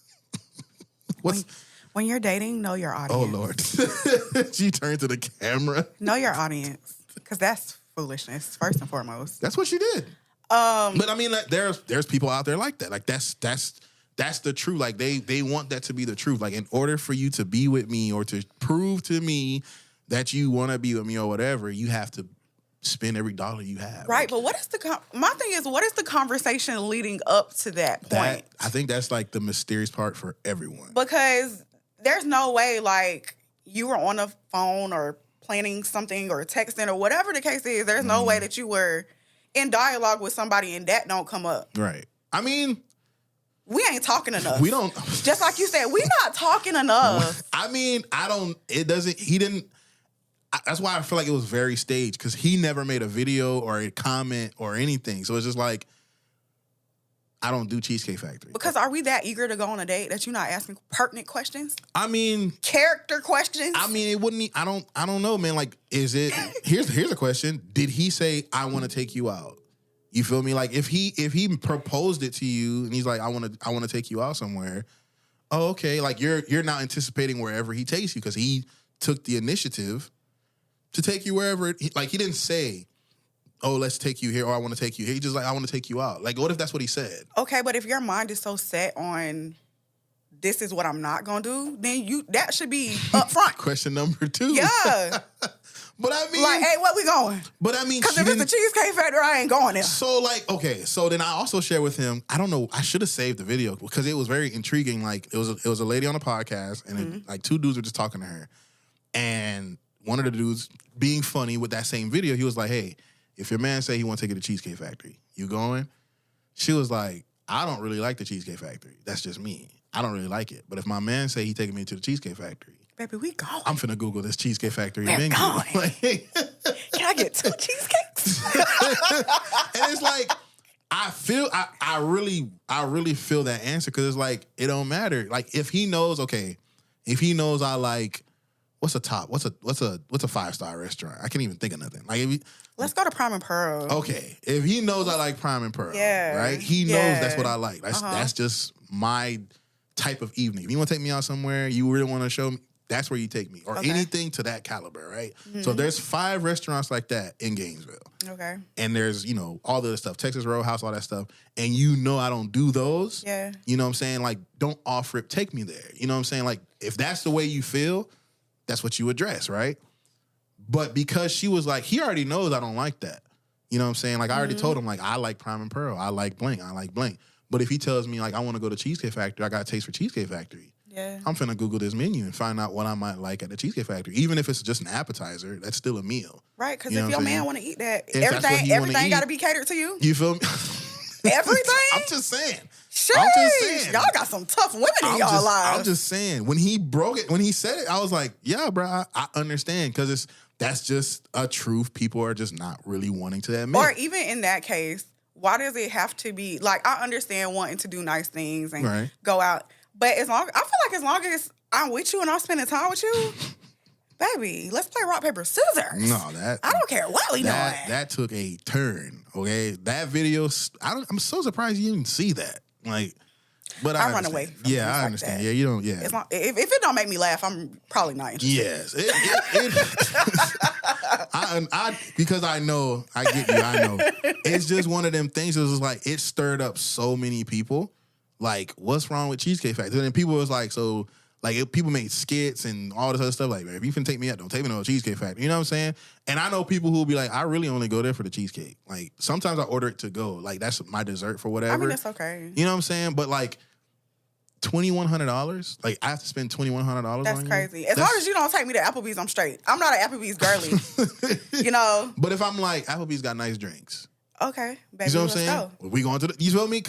What's... When you're dating, know your audience. Oh, Lord. She turned to the camera. Know your audience. Because that's foolishness, first and foremost. That's what she did. But I mean, like, there's people out there like that. Like, that's the truth. Like, they want that to be the truth. Like, in order for you to be with me or to prove to me that you want to be with me or whatever, you have to spend every dollar you have. Right, but what is my thing is, what is the conversation leading up to that point? I think that's like the mysterious part for everyone. Because there's no way, like, you were on a phone or planning something or texting or whatever the case is, there's no way that you were in dialogue with somebody and that don't come up. Right. I mean, we ain't talking enough. We don't. Just like you said, we not talking enough. I mean, he didn't. That's why I feel like it was very staged, because he never made a video or a comment or anything. So it's just like, I don't do Cheesecake Factory. Because are we that eager to go on a date that you're not asking pertinent questions? I mean, character questions? I mean, it wouldn't. I don't know, man. Like, is it? Here's a question. Did he say, I want to take you out? You feel me? Like, if he proposed it to you and he's like, I want to take you out somewhere. Oh, okay. Like, you're now anticipating wherever he takes you, because he took the initiative to take you wherever. He didn't say, oh, let's take you here, or I want to take you here. He just like, I want to take you out. Like, what if that's what he said? Okay, but if your mind is so set on this is what I'm not going to do, then that should be up front. Question number 2. Yeah. But I mean, like, hey, what we going? But I mean, because if it's the Cheesecake Factory, I ain't going there. So like, okay, so then I also shared with him. I don't know. I should have saved the video because it was very intriguing. Like it was a lady on a podcast, and like two dudes were just talking to her, and one of the dudes being funny with that same video, he was like, "Hey, if your man say he want to take you to Cheesecake Factory, you going?" She was like, "I don't really like the Cheesecake Factory. That's just me. I don't really like it. But if my man say he taking me to the Cheesecake Factory, baby, we going. I'm finna Google this Cheesecake Factory We're menu. going. Like, can I get 2 cheesecakes? and it's like I really feel that answer because it's like it don't matter. Like if he knows I like what's a 5-star restaurant? I can't even think of nothing. Like let's go to Prime and Pearl. Okay, if he knows I like Prime and Pearl, yeah, right? He knows that's what I like. That's just my type of evening. If you want to take me out somewhere, you really want to show me, that's where you take me. Or anything to that caliber, right? Mm-hmm. So there's 5 restaurants like that in Gainesville. Okay. And there's, all the other stuff, Texas Roadhouse, all that stuff. And I don't do those. Yeah. You know what I'm saying? Like, don't offer it, take me there. You know what I'm saying? Like, if that's the way you feel, that's what you address, right? But because she was like, he already knows I don't like that. You know what I'm saying? Like, I already told him, like, I like Prime and Pearl. I like blank. But if he tells me, like, I want to go to Cheesecake Factory, I got a taste for Cheesecake Factory. Yeah. I'm finna Google this menu and find out what I might like at the Cheesecake Factory. Even if it's just an appetizer, that's still a meal. Right, because if your man want to eat that, everything got to be catered to you. You feel me? Everything? I'm just saying. Sheesh. Y'all got some tough women in y'all lives. I'm just saying. When he said it, I was like, yeah, bro, I understand. Because that's just a truth people are just not really wanting to admit. Or even in that case, why does it have to be, like, I understand wanting to do nice things and go out. But I feel like as long as I'm with you and I'm spending time with you, baby, let's play rock, paper, scissors. No, I don't care what we doing. That took a turn, okay? That video, I'm so surprised you didn't see that. Like, but I run away. Yeah, I understand. That. Yeah, you don't, yeah. If it don't make me laugh, I'm probably not interested. Yes. Because I know, I get you, I know. It's just one of them things. It was like, it stirred up so many people. Like, what's wrong with Cheesecake Factory? And then people was like, people made skits and all this other stuff. Like, if you can take me out, don't take me to a Cheesecake Factory. You know what I'm saying? And I know people who will be like, I really only go there for the cheesecake. Like, sometimes I order it to go. Like, that's my dessert for whatever. I mean, that's okay. You know what I'm saying? But, like, $2,100? Like, I have to spend $2,100 That's on crazy. As long as you don't take me to Applebee's, I'm straight. I'm not an Applebee's girly. But if I'm like, Applebee's got nice drinks. Okay. Baby, you know what I'm saying? We going to you feel me?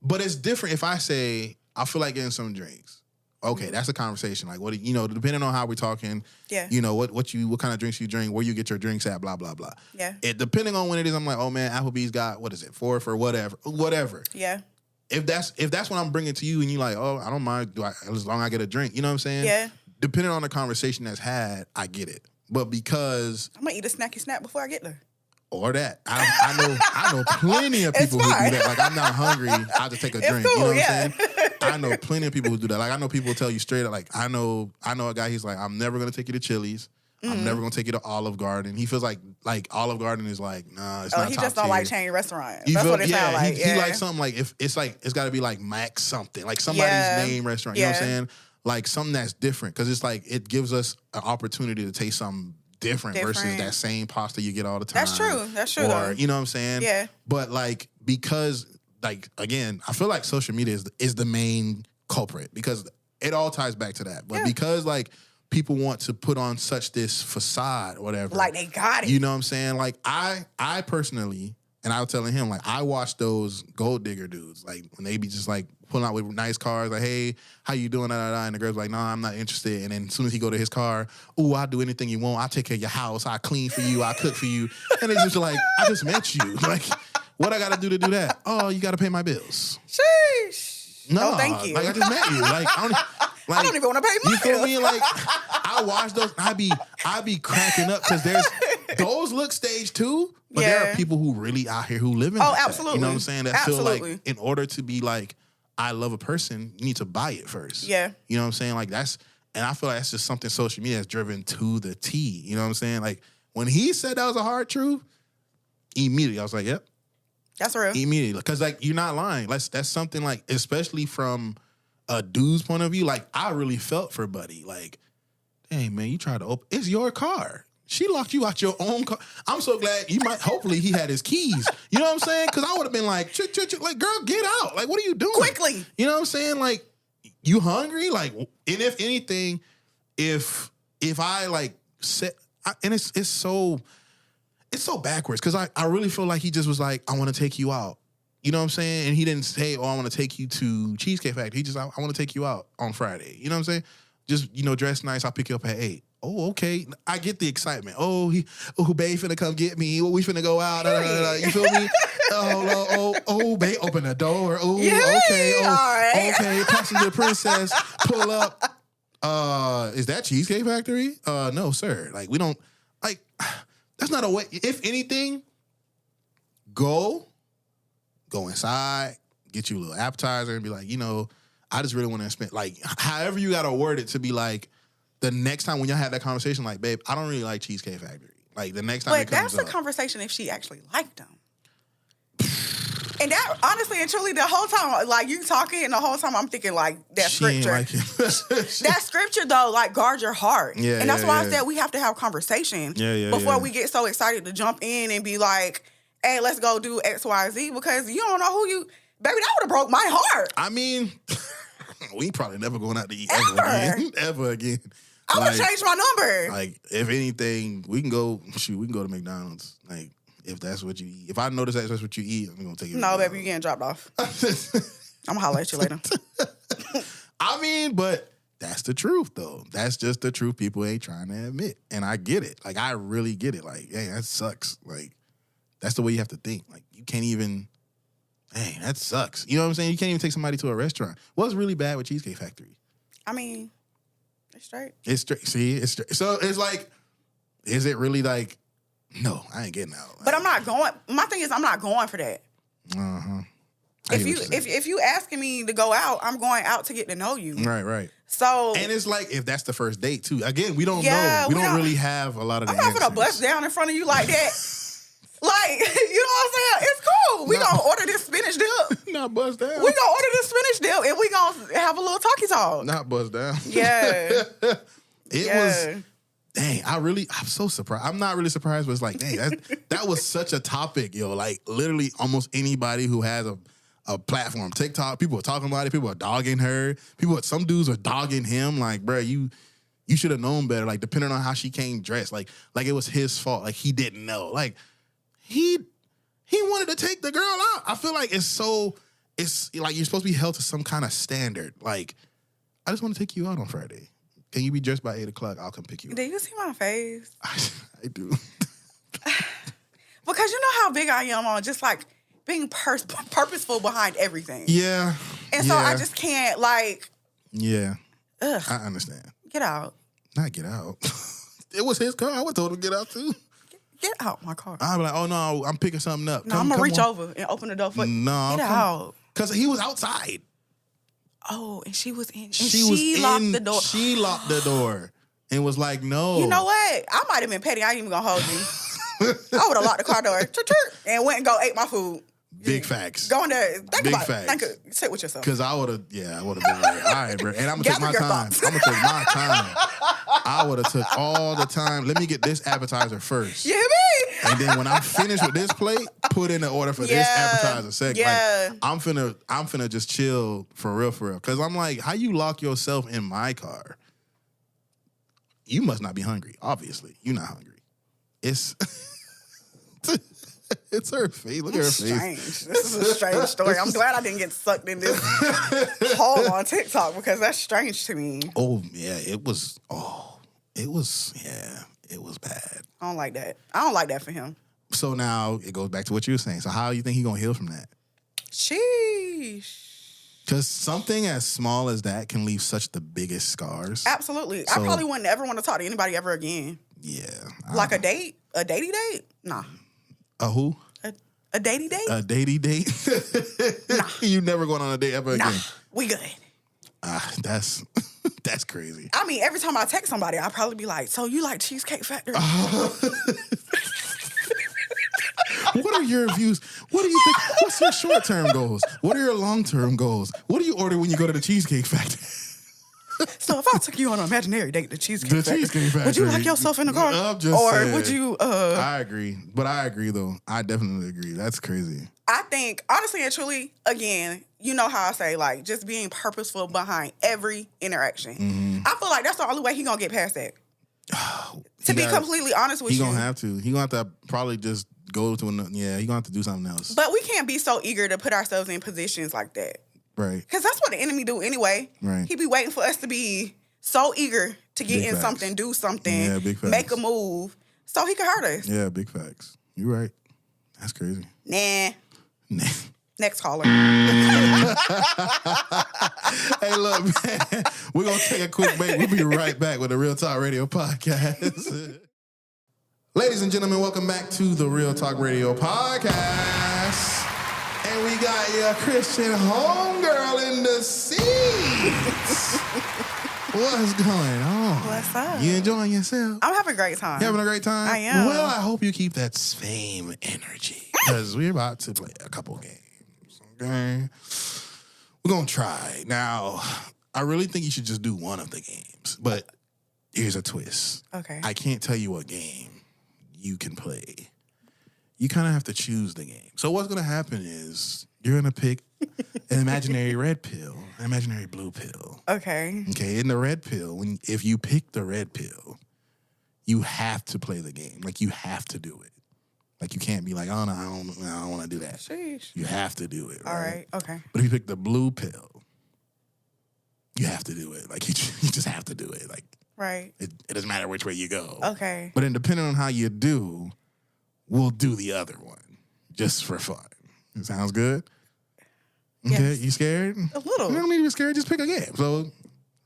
But it's different if I say, I feel like getting some drinks. Okay, that's a conversation. Like, what depending on how we're talking, what kind of drinks you drink, where you get your drinks at, blah, blah, blah. Yeah. Depending on when it is, I'm like, oh man, Applebee's got, 4 for whatever. Yeah. If that's what I'm bringing to you and you're like, oh, I don't mind, as long as I get a drink, you know what I'm saying? Yeah. Depending on the conversation that's had, I get it. But because I'm gonna eat a snacky snack before I get there. Or that. I know plenty of people who do that. Like, I'm not hungry, I'll just take a drink. Cool, you know what I'm saying? I know plenty of people who do that. Like, I know people who tell you straight up, like, I know a guy, he's like, I'm never going to take you to Chili's. Mm-hmm. I'm never going to take you to Olive Garden. He feels like Olive Garden is like, nah, it's not top tier. He just don't like chain restaurants. That's what it sounds like. He likes something like, if it's like, it's got to be like Max something. Like somebody's name restaurant. You know what I'm saying? Like something that's different. Because it's like, it gives us an opportunity to taste something different versus that same pasta you get all the time. That's true. Or, you know what I'm saying? Yeah. But like, because like, again, I feel like social media is the main culprit because it all ties back to that. But because like people want to put on such this facade or whatever. Like they got it. You know what I'm saying? Like I personally, and I was telling him, like, I watch those gold digger dudes, like when they be just like pulling out with nice cars, like, hey, how you doing? And the girl's like, no, I'm not interested. And then as soon as he go to his car, ooh, I'll do anything you want. I'll take care of your house. I'll clean for you. I'll cook for you. And it's just like, I just met you. Like, what I got to do that? Oh, you got to pay my bills. Sheesh. No, thank you. Like, I just met you. Like, I don't even want to pay my bills. You feel me? Like, I watch those. I be cracking up because those look staged too. But there are people who really out here who live in like absolutely. That. You know what I'm saying? That feel like in order to be like, I love a person, you need to buy it first. Yeah. You know what I'm saying? Like and I feel like that's just something social media has driven to the T. You know what I'm saying? Like when he said that was a hard truth, immediately I was like, yep. That's real. Immediately. Because like you're not lying. That's something like, especially from a dude's point of view, like I really felt for Buddy. Like, dang man, you tried to it's your car. She locked you out your own car. I'm so glad hopefully he had his keys. You know what I'm saying? Because I would have been like, like, girl, get out. Like, what are you doing? Quickly. You know what I'm saying? Like, you hungry? Like, and if anything, if I like said, and it's so backwards because I really feel like he just was like, I want to take you out. You know what I'm saying? And he didn't say, oh, I want to take you to Cheesecake Factory. He just, I want to take you out on Friday. You know what I'm saying? Just, dress nice. I'll pick you up at 8. Oh, okay. I get the excitement. Oh, babe finna come get me. Oh, we finna go out. You feel me? Babe, open the door. Oh, okay. Oh, all right. Okay. Passenger princess, pull up. Is that Cheesecake Factory? No, sir. Like, we don't, like, that's not a way. If anything, go inside, get you a little appetizer and be like, I just really want to spend, like, however you got to word it to be like, the next time when y'all have that conversation, like, babe, I don't really like Cheesecake Factory. Like, the next time it comes up. But that's the conversation if she actually liked them. And that, honestly and truly, the whole time, like, you talking, and the whole time I'm thinking, like, that she scripture. Ain't like it. That scripture, though, like, guard your heart. Yeah, and that's why I said we have to have conversation before we get so excited to jump in and be like, hey, let's go do X, Y, Z, because you don't know who you... Baby, that would have broke my heart. I mean, we probably never going out to eat ever again. I would change my number. Like, if anything, we can go to McDonald's. Like, if that's what you eat. If I notice that's what you eat, I'm going to take you to No, McDonald's. baby, you getting dropped off. I'm going to holler at you later. I mean, but that's the truth, though. That's just the truth people ain't trying to admit. And I get it. Like, I really get it. Like, hey, that sucks. Like, that's the way you have to think. Like, you can't even... Dang, that sucks. You know what I'm saying? You can't even take somebody to a restaurant. What's really bad with Cheesecake Factory? I mean, it's straight. It's straight. See, it's straight. So it's like, is it really like, no, I ain't getting out. But I'm not going. My thing is, I'm not going for that. Uh-huh. If you asking me to go out, I'm going out to get to know you. Right. So, and it's like, if that's the first date too. Again, we don't know. We don't really have a lot of the answers. I'm not gonna bust down in front of you like that. Like, you know what I'm saying? It's cool. We gonna order this spinach dip. Not bust down. We gonna order this spinach dip and we gonna have a little talk. Not bust down. Yeah. It was, dang, I'm so surprised. I'm not really surprised, but it's like, dang, that was such a topic, yo. Like, literally almost anybody who has a platform, TikTok, people are talking about it. People are dogging her. Some dudes are dogging him. Like, bro, you should have known better. Like, depending on how she came dressed, like it was his fault. Like, he didn't know. Like, he wanted to take the girl out. I feel like it's like you're supposed to be held to some kind of standard. Like, I just want to take you out on Friday. Can you be dressed by 8 o'clock? I'll come pick you up. Do you see my face? I do. Because you know how big I am on just like being purposeful behind everything. Yeah. And so I just can't like. Yeah. Ugh. I understand. Get out. Not get out. It was his car. I would told him to get out too. Get out my car. I'd be like, oh no, I'm picking something up. No, I'm gonna reach over and open the door for you. No, get out. Because he was outside. Oh, and she was in. And she locked the door. She locked the door and was like, no. You know what? I might have been petty. I ain't even gonna hold you. I would have locked the car door and went and go ate my food. Big facts. Go in there. Think Big about facts. it. Sit with yourself. Because I would have been like, all right, bro. And I'm going to take my time. I'm going to take my time. I would have took all the time. Let me get this appetizer first. You hear me? And then when I'm finished with this plate, put in the order for this appetizer second. Yeah. Like, I'm finna just chill for real. Because I'm like, how you lock yourself in my car? You must not be hungry. Obviously. You're not hungry. It's... It's her face. Look at her strange. face. This is a strange story. I'm glad I didn't get sucked in this hole on TikTok because that's strange to me. Oh, yeah. It was bad. I don't like that. I don't like that for him. So now it goes back to what you were saying. So how do you think he's going to heal from that? Sheesh. Because something as small as that can leave such the biggest scars. Absolutely. So, I probably wouldn't ever want to talk to anybody ever again. Yeah. Like a date? A datey date? Nah. A who? A datey date? A datey date? Nah. You never going on a date ever again? We good. That's crazy. I mean, every time I text somebody, I'll probably be like, so you like Cheesecake Factory? What are your views? What do you think? What's your short-term goals? What are your long-term goals? What do you order when you go to the Cheesecake Factory? So if I took you on an imaginary date to Cheesecake Factory, would you lock yourself in the car? I'm just or saying. would you... I agree. But I agree, though. I definitely agree. That's crazy. I think, honestly and truly, again, you know how I say, like, just being purposeful behind every interaction. Mm-hmm. I feel like that's the only way he gonna get past that. To be completely honest with you. He gonna have to. He gonna have to probably just go to another... Yeah, he gonna have to do something else. But we can't be so eager to put ourselves in positions like that. Right. Because that's what the enemy do anyway. Right. He be waiting for us to be so eager to get Big in facts. something, do something, Yeah, big facts. make a move, so he can hurt us. Yeah, big facts. You're right. That's crazy. Nah. Next caller. Hey, look, man. We're going to take a quick break. We'll be right back with the Real Talk Radio Podcast. Ladies and gentlemen, welcome back to the Real Talk Radio Podcast. And we got your Christian HomeGirl in the seats. What's going on? What's up? You enjoying yourself? I'm having a great time. You having a great time? I am. Well, I hope you keep that same energy because we're about to play a couple games. Okay? We're going to try. Now, I really think you should just do one of the games, but here's a twist. Okay. I can't tell you what game you can play. You kind of have to choose the game. So what's going to happen is you're going to pick an imaginary red pill, an imaginary blue pill. Okay. Okay, in the red pill, if you pick the red pill, you have to play the game. Like, you have to do it. Like, you can't be like, oh, no, I don't want to do that. Sheesh. You have to do it, right? All right. Okay. But if you pick the blue pill, you have to do it. Like, you just have to do it. Like, Right. it doesn't matter which way you go. Okay. But then depending on how you do, we'll do the other one just for fun. It sounds good? Okay, Yes. you scared? A little. You don't need to be scared. Just pick a game. So,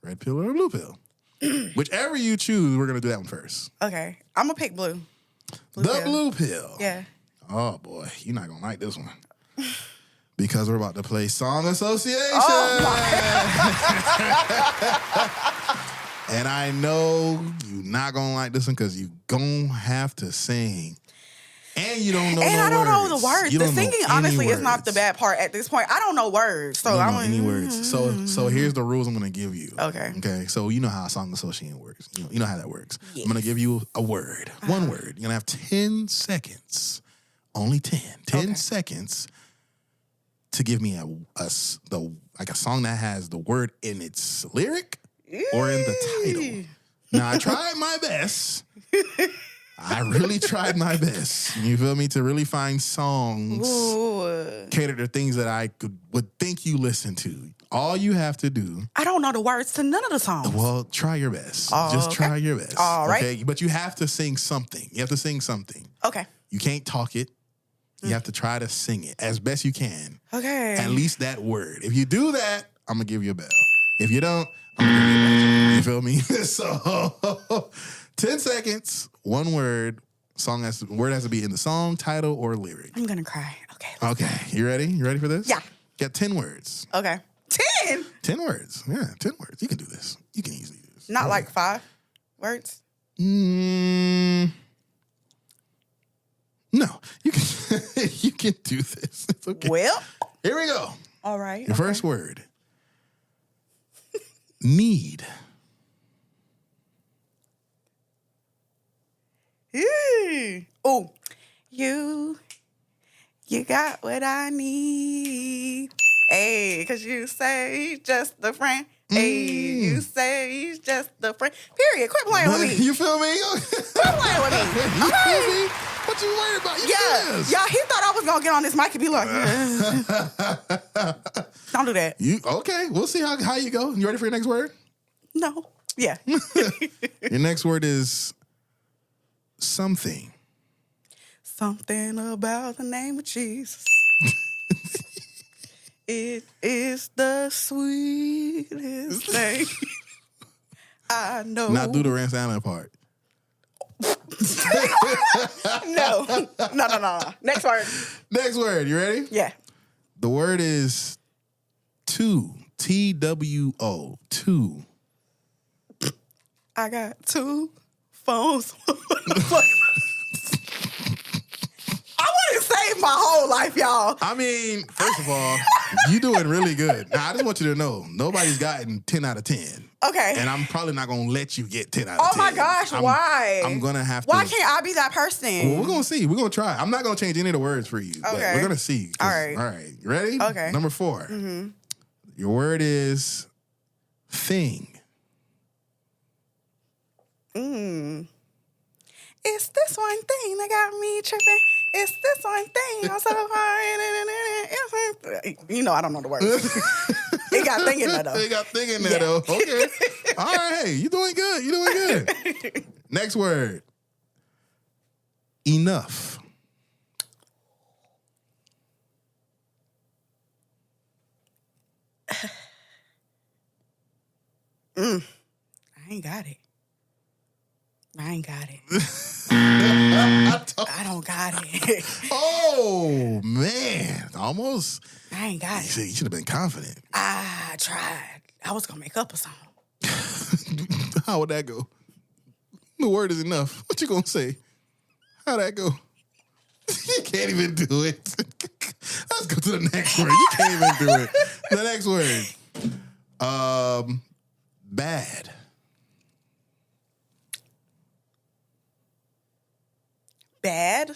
red pill or blue pill. Whichever you choose, we're going to do that one first. Okay. I'm going to pick blue. Blue pill. Yeah. Oh, boy. You're not going to like this one. Because we're about to play Song Association. And I know you're not going to like this one because you're going to have to sing. And you don't know And no I don't words. know the words. You The don't know singing, any honestly, is not words. the bad part at this point. I don't know words. So You I'm don't know any words. So here's the rules I'm going to give you. Okay. Okay. So you know how Song Association works. You know how that works. Yes. I'm going to give you a word. One word. You're going to have 10 seconds. Only 10. 10 Okay. seconds to give me a song that has the word in its lyric or in the title. Now, I tried my best. I really tried my best. You feel me? To really find songs Ooh. cater to things that I would think you listen to. All you have to do, I don't know the words to none of the songs. well, try your best. Oh, Just okay. try your best. All right. Okay? But you have to sing something. You have to sing something. Okay. You can't talk it. You have to try to sing it as best you can. Okay. At least that word. If you do that, I'm going to give you a bell. If you don't, I'm going to give you a bell. You feel me? So, 10 seconds, one word. Word has to be in the song, title, or lyric. I'm going to cry. Okay. Okay. You ready? You ready for this? Yeah. Got 10 words. Okay. 10? 10 words. Yeah, 10 words. You can do this. You can easily do this. Not like 5 words? No. You can you can do this. It's okay. Well. Here we go. All right. Your first word. Need. Oh, you got what I need. Hey, because you say he's just a friend. Hey, you say he's just a friend. Period. Quit playing with me. You feel me? Quit playing with me. You feel me? What you worried about? You Yeah. this. Yeah, he thought I was going to get on this mic and be like, don't do that. Okay, we'll see how you go. You ready for your next word? No. Yeah. Your next word is something. Something about the name of Jesus. It is the sweetest thing I know. Not do the Rance Allen part. No. Next word. Next word. You ready? Yeah. The word is two. TWO. Two. I got 2 phones. I want saved my whole life, y'all. I mean, first of all, you doing really good. Now, I just want you to know, nobody's gotten 10 out of 10. Okay. And I'm probably not going to let you get 10 out of 10. Oh, my gosh. Why? I'm going to have to. Why can't I be that person? Well, we're going to see. We're going to try. I'm not going to change any of the words for you. But we're going to see. All right. All right. You ready? Okay. Number 4. Mm-hmm. Your word is thing. It's this one thing that got me tripping. It's this one thing. I'm so far. You know, I don't know the words. It got thing in there, though. It got thing in there, though. Okay. All right. Hey, you doing good. You doing good. Next word. Enough. I ain't got it. I ain't got it. I don't got it. Oh, man. Almost. I ain't got it. You should have been confident. I tried. I was going to make up a song. How would that go? The word is enough. What you going to say? How'd that go? You can't even do it. Let's go to the next word. You can't even do it. The next word. Bad. Bad?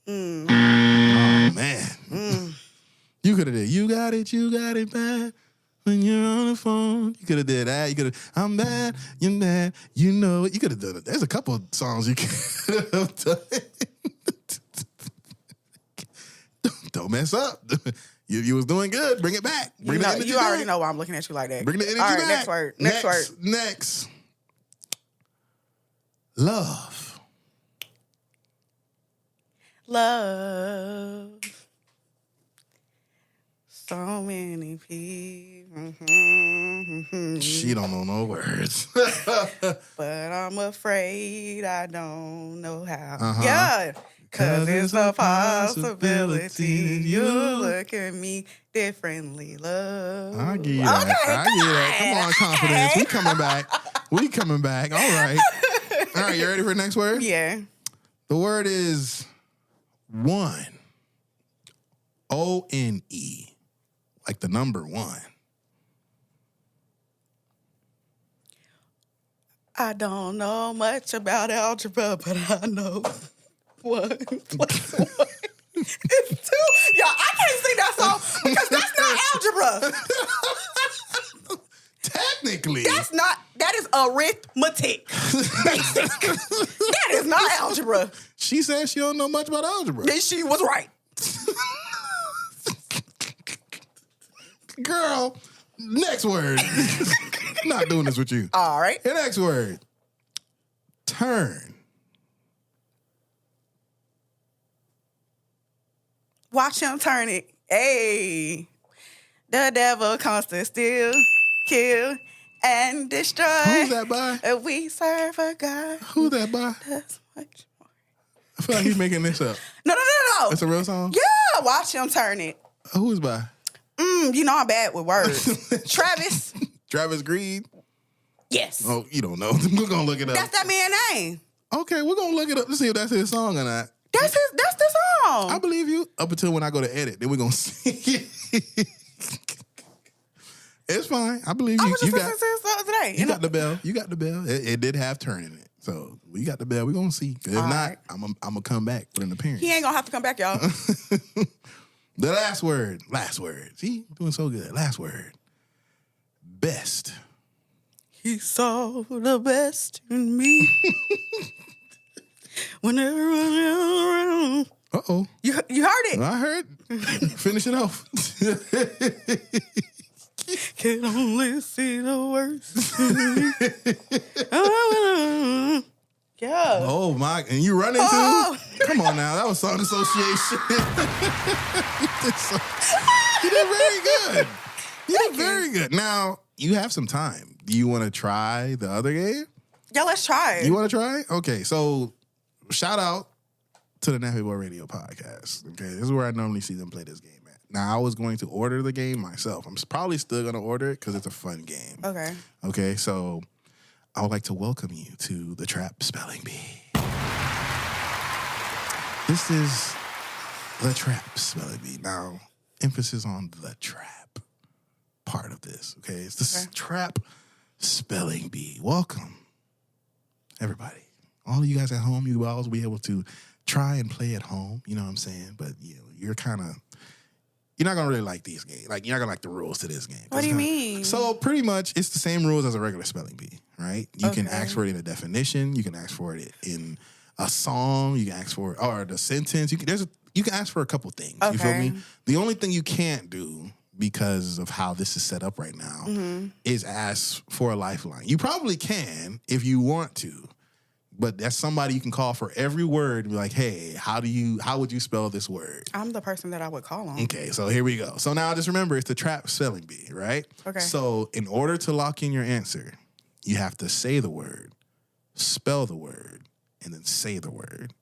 Oh, man. You could have did, you got it bad. When you're on the phone, you could have did that. You could have, I'm bad, you're mad, you know it. You could have done it. There's a couple of songs you could have done. Don't mess up. You was doing good. Bring it back. Bring the energy you already back. know why I'm looking at you like that. Bring the energy All right, back. next word. Next word. Next. Love. Love. So many people. She don't know no words. But I'm afraid I don't know how. Uh-huh. Yeah. Cause it's a possibility you look at me differently, love. I get that. Okay, I get that. Come on, confidence. We coming back. We coming back. All right. All right, you ready for the next word? Yeah. The word is one. O-N-E. Like the number 1. I don't know much about algebra, but I know 1 plus 1 is 2. Y'all, I can't sing that song because that's not algebra. Technically. That is arithmetic. Basic. That is not algebra. She said she don't know much about algebra. Then she was right. Girl, next word. Not doing this with you. All right. The next word. Turn. Watch him turn it. Hey. The devil comes to steal, kill, and destroy. Who's that by? And we serve a God. Who's that by? That's much more. I feel like he's making this up. No. It's a real song? Yeah, watch him turn it. Who's by? You know I'm bad with words. Travis. Travis Green? Yes. Oh, you don't know. We're going to look it up. That's that man's name. Okay, we're going to look it up to see if that's his song or not. That's the song. I believe you up until when I go to edit. Then we're going to see it. It's fine. I believe you. I was just listening to this the other day. You got the bell. You got the bell. It did have turn in it. So we got the bell. We're going to see. If not, right. I'm going to come back with an appearance. He ain't going to have to come back, y'all. The last word. Last word. See? Doing so good. Last word. Best. He saw the best in me. When everyone else around. Uh-oh. You heard it. I heard. Finish it off. Can only see the worst. Yeah. Oh, my. And you running too? Come on now. That was song association. You did very good. You did very good. Now, you have some time. Do you want to try the other game? Yeah, let's try it. You want to try? Okay, so shout out to the Nappy Boy Radio podcast. Okay, this is where I normally see them play this game at. Now, I was going to order the game myself. I'm probably still going to order it because it's a fun game. Okay. Okay, so I would like to welcome you to the Trap Spelling Bee. This is the trap spelling bee. Now, emphasis on the trap part of this, okay? It's the trap spelling bee. Welcome, everybody. All of you guys at home, you will always be able to try and play at home, you know what I'm saying? But you're kind of, you're not going to really like these games. Like, you're not going to like the rules to this game. What do you mean? So, pretty much, it's the same rules as a regular spelling bee, right? You can ask for it in a definition. You can ask for it in a song. You can ask for it, or the sentence. You can ask for a couple things. You feel me? The only thing you can't do, because of how this is set up right now, is ask for a lifeline. You probably can if you want to. But that's somebody you can call for every word and be like, hey, how would you spell this word? I'm the person that I would call on. Okay, so here we go. So now just remember, it's the trap spelling bee, right? Okay. So in order to lock in your answer, you have to say the word, spell the word, and then say the word.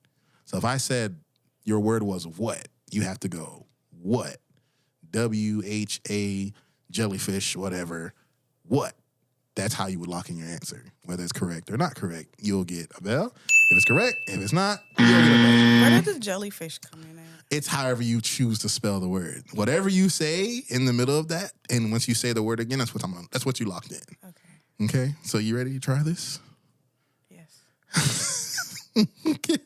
So if I said your word was what, you have to go, what? W-H-A, jellyfish, whatever, what? That's how you would lock in your answer. Whether it's correct or not correct, you'll get a bell. If it's correct, if it's not, you'll get a bell. Where did the jellyfish come in at? It's however you choose to spell the word. Whatever you say in the middle of that, and once you say the word again, that's what you locked in. Okay. Okay? So you ready to try this? Yes. Okay.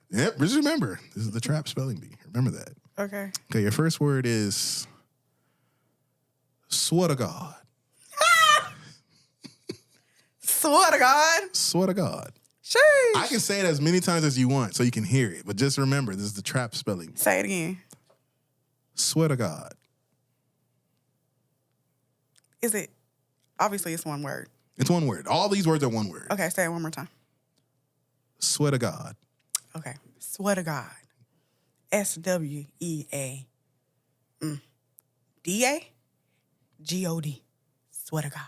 Yep, just remember, this is the trap spelling bee. Remember that. Okay. Okay, your first word is swear to God. Swear to God. Swear to God. Sheesh. I can say it as many times as you want so you can hear it, but just remember, this is the trap spelling. Say it again. Swear to God. Is it? Obviously, it's one word. It's one word. All these words are one word. Okay, say it one more time. Swear to God. Okay. Swear to God. S-W-E-A. D-A? G-O-D. Swear to God.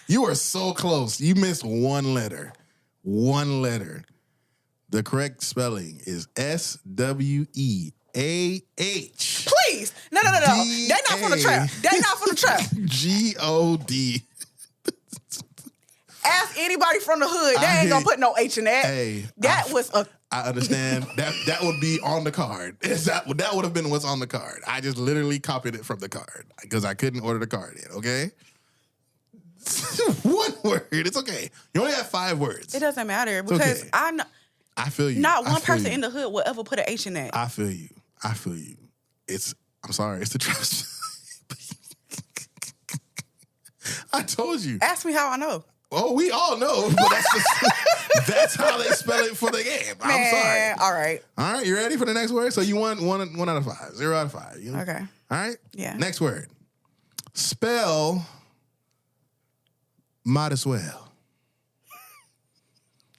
You are so close. You missed one letter. One letter. The correct spelling is S-W-E-A-H. Please. No. They not from the trap. They not from the trap. G-O-D. Ask anybody from the hood. They ain't gonna put no H in that. Hey, I I understand. That would be on the card. That would have been what's on the card. I just literally copied it from the card because I couldn't order the card yet, okay? One word. It's okay. You only have 5 words. It doesn't matter because okay. I know I feel you. not one person in the hood will ever put an H in that. I feel you. I'm sorry. It's the trap. I told you. Ask me how I know. Oh, we all know, but that's how they spell it for the game. I'm sorry. All right. All right, you ready for the next word? So you won 1 out of 5, 0 out of 5. Okay. All right? Yeah. Next word. Spell might as well.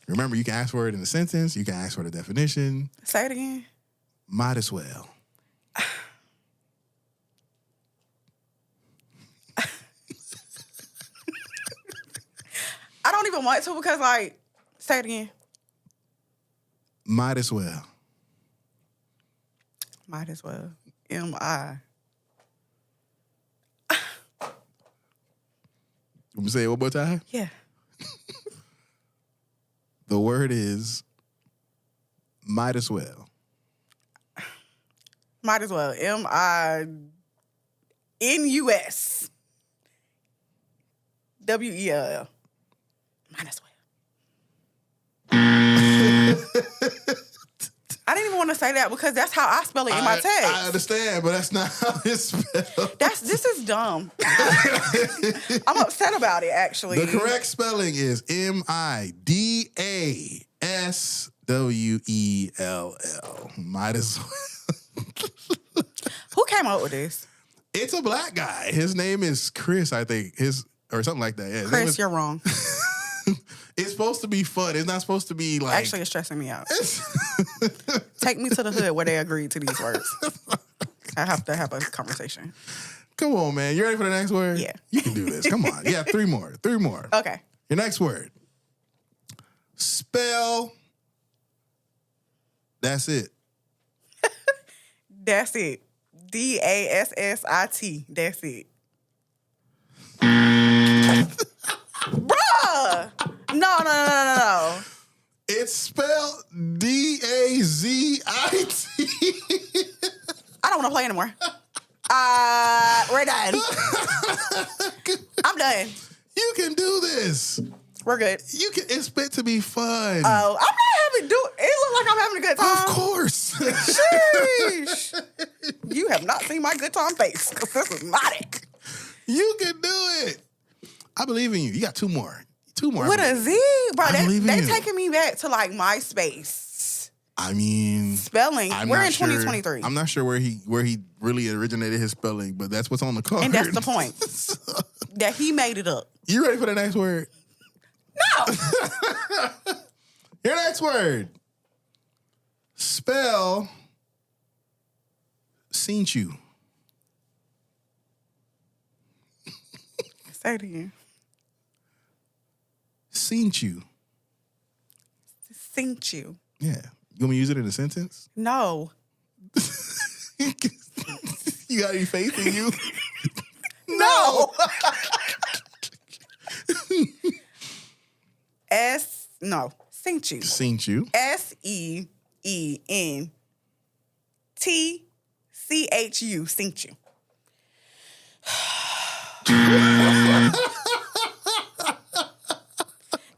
Remember, you can ask for it in a sentence. You can ask for the definition. Say it again. Might as well. I don't even want to because, like, say it again. Might as well. Might as well. M-I. Let me say it one more time. Yeah. The word is might as well. Might as well. M-I-N-U-S. W-E-L-L. Might as well. I didn't even want to say that because that's how I spell it in my text. I understand, but that's not how it's spelled. This is dumb. I'm upset about it, actually. The correct spelling is M-I-D-A-S-W-E-L-L. Might as well. Who came up with this? It's a black guy. His name is Chris, I think. Or something like that. Yeah, Chris, you're wrong. It's supposed to be fun. It's not supposed to be like... Actually, it's stressing me out. Take me to the hood where they agreed to these words. I have to have a conversation. Come on, man. You ready for the next word? Yeah. You can do this. Come on. Yeah, 3 more. 3 more. Okay. Your next word. Spell. That's it. That's it. D-A-S-S-I-T. That's it. Bruh! No. It's spelled D-A-Z-I-T. I don't want to play anymore. We're done. I'm done. You can do this. We're good. You can. It's meant to be fun. Oh, I'm not having it look like I'm having a good time. Of course. Sheesh. You have not seen my good time face, because this is not it. You can do it. I believe in you. You got two more. With a Z? Bro, they you. taking me back to like MySpace. I mean, spelling. We're in 2023. I'm not sure where he really originated his spelling, but that's what's on the card. And that's the point. That he made it up. You ready for the next word? No. Your next word. Spell seen you. Say it again. Seen you. Seen you. Yeah. You want me to use it in a sentence? No. You got any faith in you? No. Seen you. Seen you. SEENTCHU. Seen you.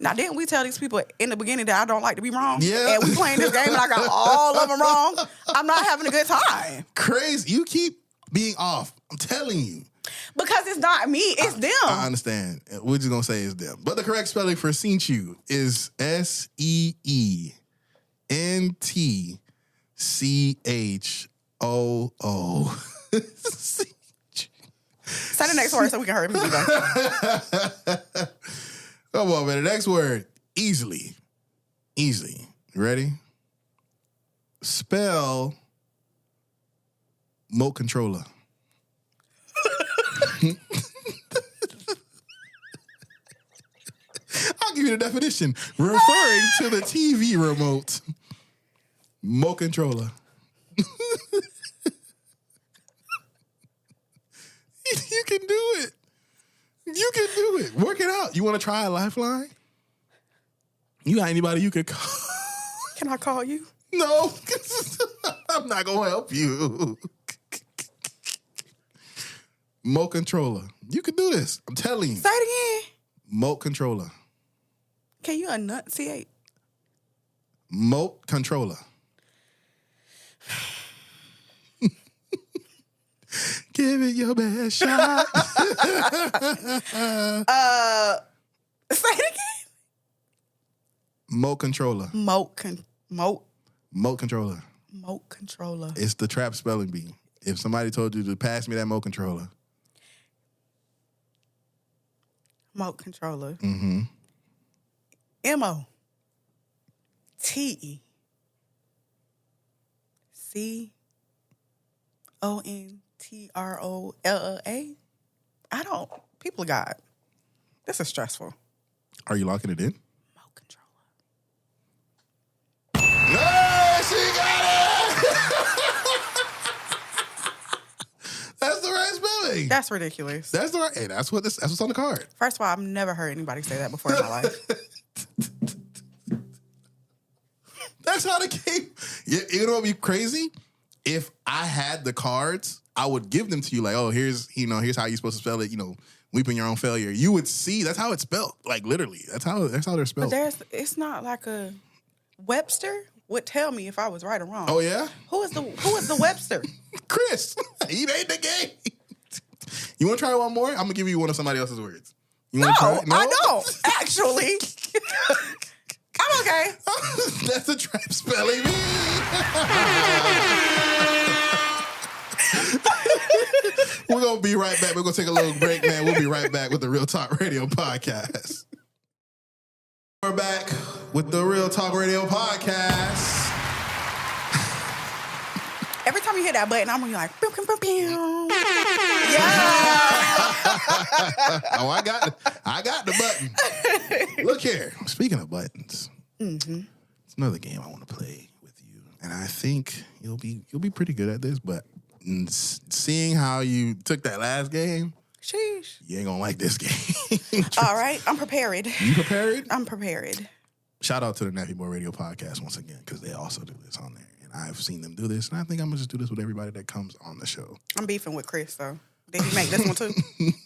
Now, didn't we tell these people in the beginning that I don't like to be wrong? Yeah. And we playing this game and I got all of them wrong. I'm not having a good time. Crazy. You keep being off. I'm telling you. Because it's not me, it's them. I understand. We're just going to say it's them. But the correct spelling for seen you is SEENTCHOO. Say the next word so we can hurry up and be done. Come on, man. The next word, easily. Easily. You ready? Spell remote controller. I'll give you the definition. Referring to the TV remote. Remote controller. You can do it. You can do it. Work it out. You want to try a lifeline? You got anybody you could call? Can I call you? No. I'm not going to help you. Remote controller. You can do this. I'm telling you. Say it again. Remote controller. Can you enunciate? Remote controller. Give it your best shot. Say it again. Remote controller. Remote controller. Remote controller. It's the trap spelling bee. If somebody told you to pass me that remote controller. Remote controller. Mm-hmm. MOTECONTROLLA. I don't. People of God. This is stressful. Are you locking it in? Remote controller. No, she got it! That's the right spelling. That's ridiculous. That's the right. Hey, that's what's on the card. First of all, I've never heard anybody say that before in my life. That's how the game. You know what would be crazy? If I had the cards, I would give them to you. Like, oh, here's how you're supposed to spell it. Weeping your own failure. You would see. That's how it's spelled. Like literally. That's how they're spelled. But it's not like a Webster would tell me if I was right or wrong. Oh yeah. Who is the Webster? Chris. He made the game. You want to try one more? I'm gonna give you one of somebody else's words. You want to try it? No, I don't actually. I'm okay. That's a trap spelling bee. We're going to be right back. We're going to take a little break, man. We'll be right back with the Real Talk Radio Podcast. We're back with the Real Talk Radio Podcast. Every time you hit that button, I'm going to be like, pew, pew, pew, pew. Yeah. Oh, I got the button. Look here. Speaking of buttons, it's another game I want to play with you. And I think you'll be pretty good at this, but seeing how you took that last game, sheesh, you ain't gonna like this game. All right, I'm prepared. You prepared? I'm prepared. shout out to the Nappy Boy Radio podcast once again, because they also do this on there. And I've seen them do this, and I think I'm going to just do this with everybody that comes on the show. I'm beefing with Chris, so did he make this one too?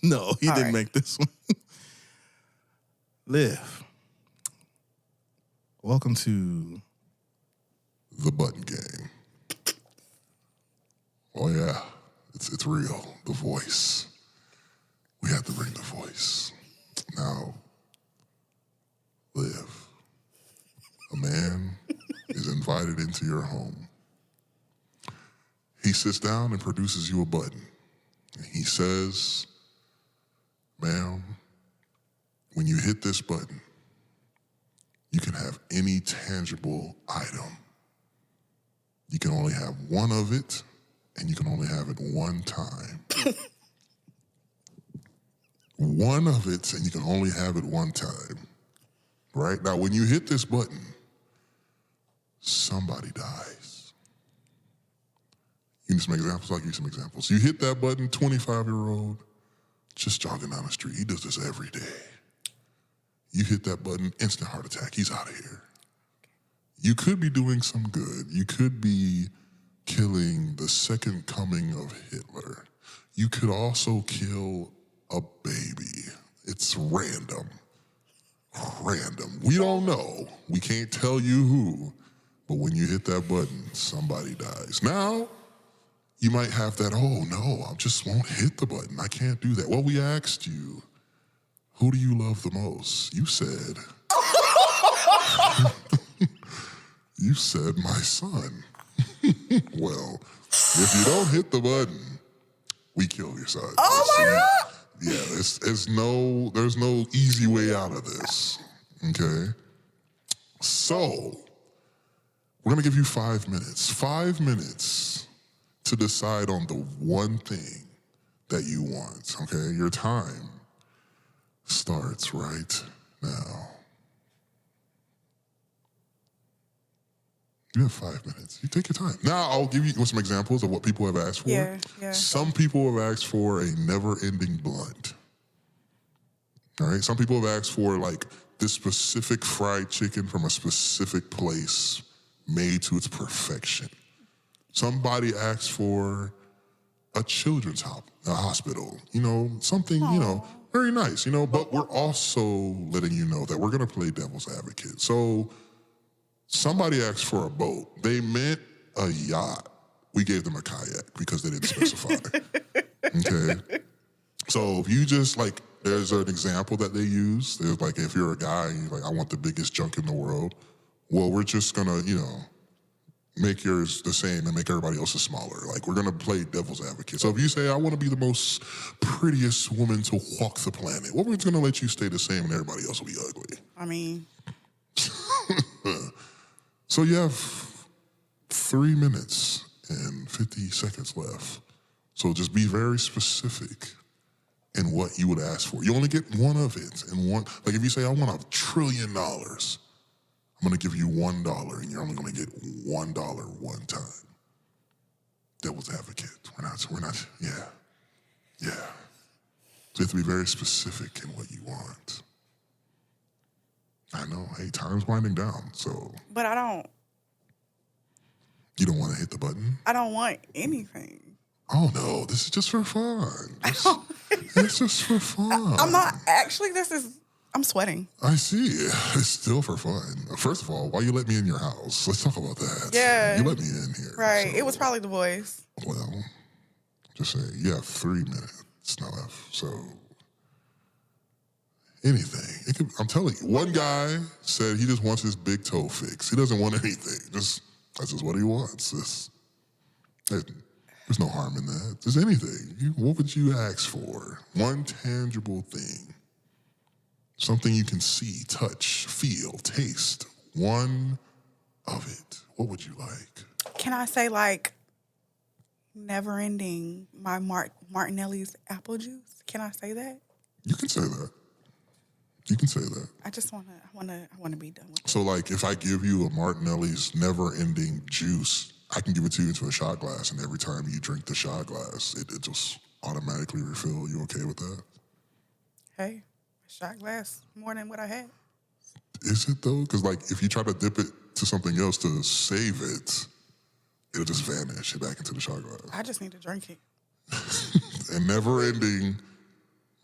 No, he didn't right. make this one. Liv, welcome to the button game. Oh yeah, it's real. The voice. We have to bring the voice. Now, Liv, a man is invited into your home. He sits down and produces you a button. And he says, ma'am, when you hit this button, you can have any tangible item. You can only have one of it, and you can only have it one time. One of it, and you can only have it one time. Right? Now, when you hit this button, somebody dies. You need some examples? I'll give you some examples. You hit that button, 25-year-old, just jogging down the street. He does this every day. You hit that button, instant heart attack. He's out of here. You could be doing some good. You could be killing the second coming of Hitler. You could also kill a baby. It's random. Random. We don't know. We can't tell you who. But when you hit that button, somebody dies. Now, you might have that, oh no, I just won't hit the button. I can't do that. Well, we asked you, who do you love the most? You said, you said my son. Well, if you don't hit the button, we kill your son. Oh my God! Yeah, there's no easy way out of this. Okay? So, we're gonna give you 5 minutes. 5 minutes to decide on the one thing that you want. Okay? Your time starts right now. You have 5 minutes. You take your time. Now, I'll give you some examples of what people have asked for. Yeah. Some people have asked for a never-ending blunt. All right? Some people have asked for, like, this specific fried chicken from a specific place made to its perfection. Somebody asked for a children's hospital. You know, something, you know, very nice, you know. But we're also letting you know that we're going to play devil's advocate. So somebody asked for a boat. They meant a yacht. We gave them a kayak because they didn't specify. Okay? So if you just, like, there's an example that they use. There's, like, if you're a guy and you're like, I want the biggest junk in the world, well, we're just going to, you know, make yours the same and make everybody else's smaller. Like, we're going to play devil's advocate. So if you say, I want to be the most prettiest woman to walk the planet, well, we're just going to let you stay the same and everybody else will be ugly. I mean... So you have 3 minutes and 50 seconds left. So just be very specific in what you would ask for. You only get one of it. And one, like if you say, I want $1 trillion, I'm going to give you $1 and you're only going to get $1 one time. Devil's advocate. We're not, yeah. So you have to be very specific in what you want. I know. Hey, time's winding down, so. But I don't. You don't want to hit the button? I don't want anything. Oh, no. This is just for fun. It's just for fun. I'm not. Actually, I'm sweating. I see. It's still for fun. First of all, why you let me in your house? Let's talk about that. Yeah. You let me in here. Right. So, It was probably the boys. Well, just saying, you have 3 minutes left, so anything. I'm telling you, one guy said he just wants his big toe fixed. He doesn't want anything. That's just what he wants. There's no harm in that. There's anything. What would you ask for? One tangible thing. Something you can see, touch, feel, taste. One of it. What would you like? Can I say, like, never ending my Martinelli's apple juice? Can I say that? You can say that. You can say that. I just want to be done with it. So, like, if I give you a Martinelli's never-ending juice, I can give it to you into a shot glass, and every time you drink the shot glass, it just automatically refill. You okay with that? Hey, a shot glass more than what I had. Is it though? Because like if you try to dip it to something else to save it, it'll just vanish back into the shot glass. I just need to drink it. And never-ending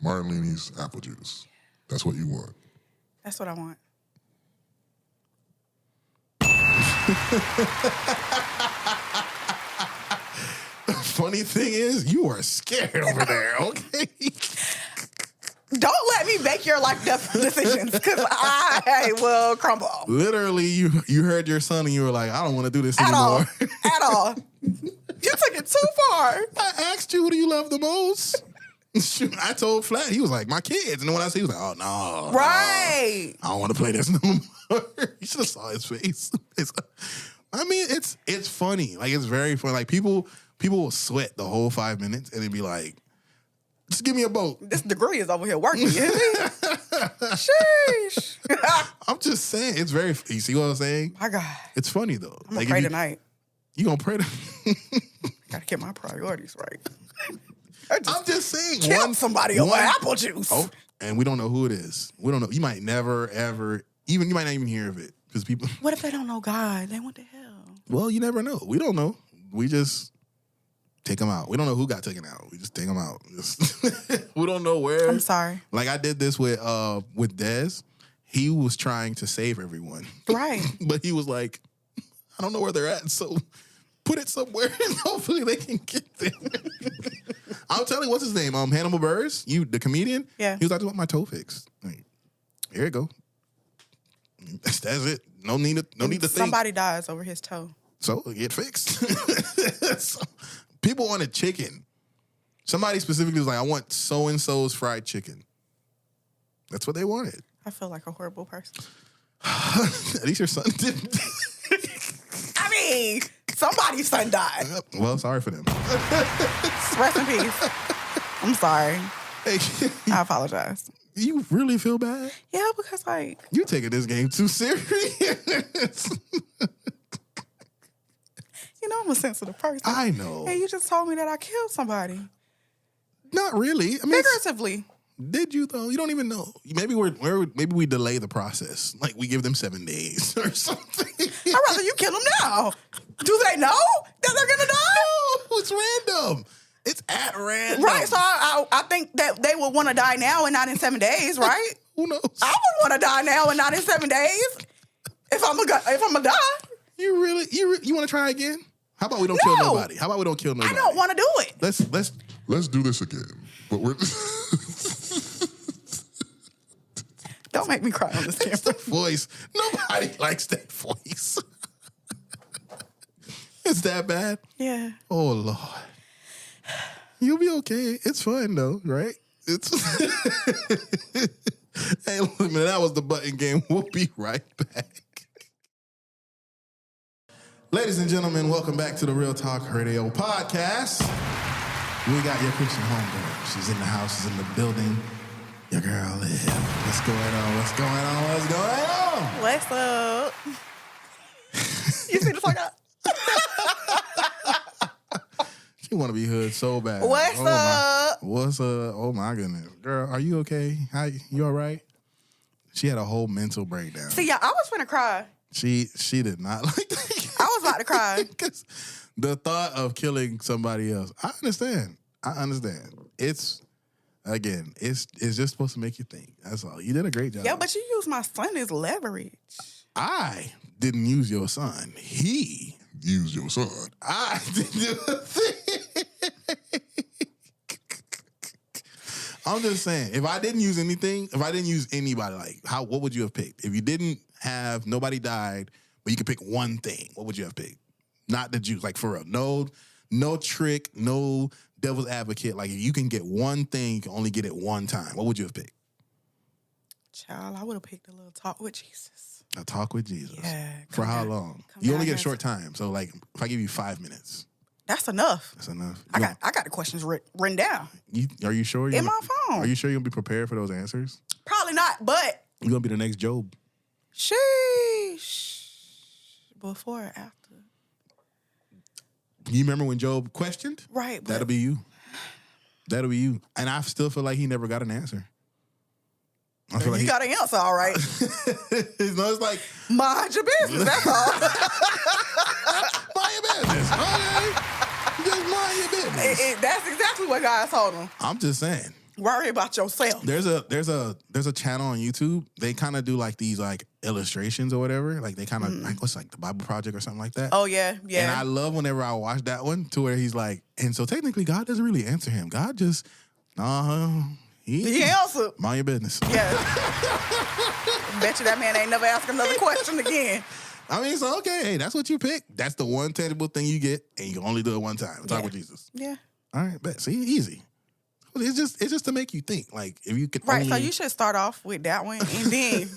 Marlini's apple juice. That's what you want. That's what I want. Funny thing is, you are scared over there, okay? Don't let me make your life decisions because I will crumble. Literally, you heard your son and you were like, I don't want to do this At anymore. all. At all. You took it too far. I asked you, who do you love the most? Shoot, I told Flat, he was like, my kids. And then when I said, he was like, oh, no. Right. No, I don't want to play this no more. You should have saw his face. I mean, it's funny. Like, it's very funny. Like, people will sweat the whole 5 minutes and they'd be like, just give me a boat. This degree is over here working, you hear me? Sheesh. I'm just saying, it's very, you see what I'm saying? My God. It's funny, though. I'm going to pray tonight. You going to pray Got to get my priorities right. I'm just saying. Kill somebody over apple juice. Oh, and we don't know who it is. We don't know. You might never, ever, you might not even hear of it. Because people. What if they don't know God? They went to hell. Well, you never know. We don't know. We just take them out. We don't know who got taken out. We just take them out. We don't know where. I'm sorry. Like I did this with Dez. He was trying to save everyone. Right. But he was like, I don't know where they're at, so put it somewhere and hopefully they can get there. I'm telling you, what's his name? Hannibal Buress, the comedian? Yeah. He was like, I want my toe fixed. Like, here you go. That's it. No need to think. Somebody dies over his toe. So get fixed. So, people wanted chicken. Somebody specifically was like, I want so-and-so's fried chicken. That's what they wanted. I feel like a horrible person. At least your son didn't. I mean, somebody's son died. Well, sorry for them. Rest in peace. I'm sorry. Hey, I apologize. you really feel bad? Yeah, because like You taking this game too serious. you know I'm a sensitive person. I know. Hey, you just told me that I killed somebody. Not really. I mean, Figuratively. did you though? You don't even know. Maybe we delay the process. Like we give them 7 days or something. I'd rather you kill them now. Do they know that they're gonna die? No, it's random. It's at random. Right, so I think that they would want to die now and not in 7 days, right? Who knows? I would want to die now and not in 7 days. If I'm gonna die. You want to try again? How about we don't kill nobody? How about we don't kill nobody? I don't want to do it. Let's do this again. But we're Don't make me cry on this camera. voice. Nobody likes that voice. It's that bad? Yeah. Oh Lord. You'll be okay. It's fun though, right? It's Hey, look, man, that was the button game. We'll be right back. Ladies and gentlemen, welcome back to the Real Talk Radio podcast. We got your Christian HomeGirl. She's in the house, she's in the building. Your girl, Liv. What's going on? What's going on? What's going on? What's up? You see the fuck up? She want to be hood so bad. What's up? What's up? Oh my goodness, girl, are you okay? You all right? She had a whole mental breakdown. See, yeah, I was finna cry. She did not like that. I was about to cry. Because the thought of killing somebody else, I understand. It's just supposed to make you think. That's all. You did a great job. Yeah, but you used my son as leverage. I didn't use your son. He use your son. I didn't do a thing. I'm just saying, if I didn't use anything, if I didn't use anybody, like what would you have picked? If you didn't have nobody died, but you could pick one thing, what would you have picked? Not the juice, like for real. No trick, no devil's advocate. Like if you can get one thing, you can only get it one time. What would you have picked? Child, I would have picked a little talk with Jesus. A talk with Jesus. Yeah. For how long? You only get a short time. So like if I give you 5 minutes. That's enough. That's enough. I got the questions written down. Are you sure? In my phone. Are you sure you're going to be prepared for those answers? Probably not, but. You're going to be the next Job. Sheesh. Before or after? You remember when Job questioned? Right. But That'll be you. That'll be you. And I still feel like he never got an answer. I feel like you got an answer, all right. it's like mind your business. That's all. mind your business. Okay, just mind your business. That's exactly what God told him. I'm just saying. Worry about yourself. There's a channel on YouTube. They kind of do like these like illustrations or whatever. Like they kind of like what's like the Bible Project or something like that. Oh yeah. And I love whenever I watch that one to where he's like, and so technically God doesn't really answer him. God just he answered. Mind your business. Yeah. Bet you that man ain't never asked another question again. I mean, so okay, hey, that's what you pick. That's the one tangible thing you get, and you can only do it one time. Talk with Jesus. Yeah. All right, bet. See, easy. It's just to make you think. Like if you could right. So you should start off with that one, and then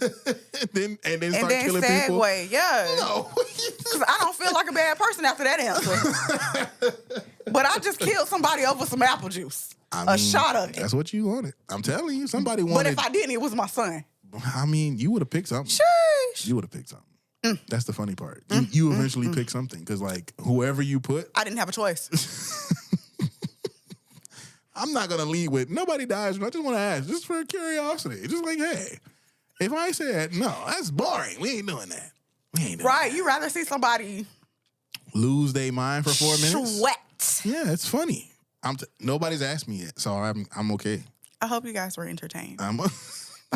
then start killing people. Segue. Yeah. No, because I don't feel like a bad person after that answer. But I just killed somebody over some apple juice. A shot of it. That's what you wanted. I'm telling you, somebody wanted. But if I didn't, it was my son. I mean, you would have picked something. Sheesh. You would have picked something. That's the funny part. You eventually pick something because, like, whoever you put, I didn't have a choice. I'm not gonna lead with nobody dies. I just want to ask, just for curiosity, just like, hey, if I said no, that's boring. We ain't doing that. We ain't doing Right? that. You rather see somebody lose their mind for 4 minutes? Sweat. Yeah, it's funny. Nobody's asked me yet, so I'm okay. I hope you guys were entertained by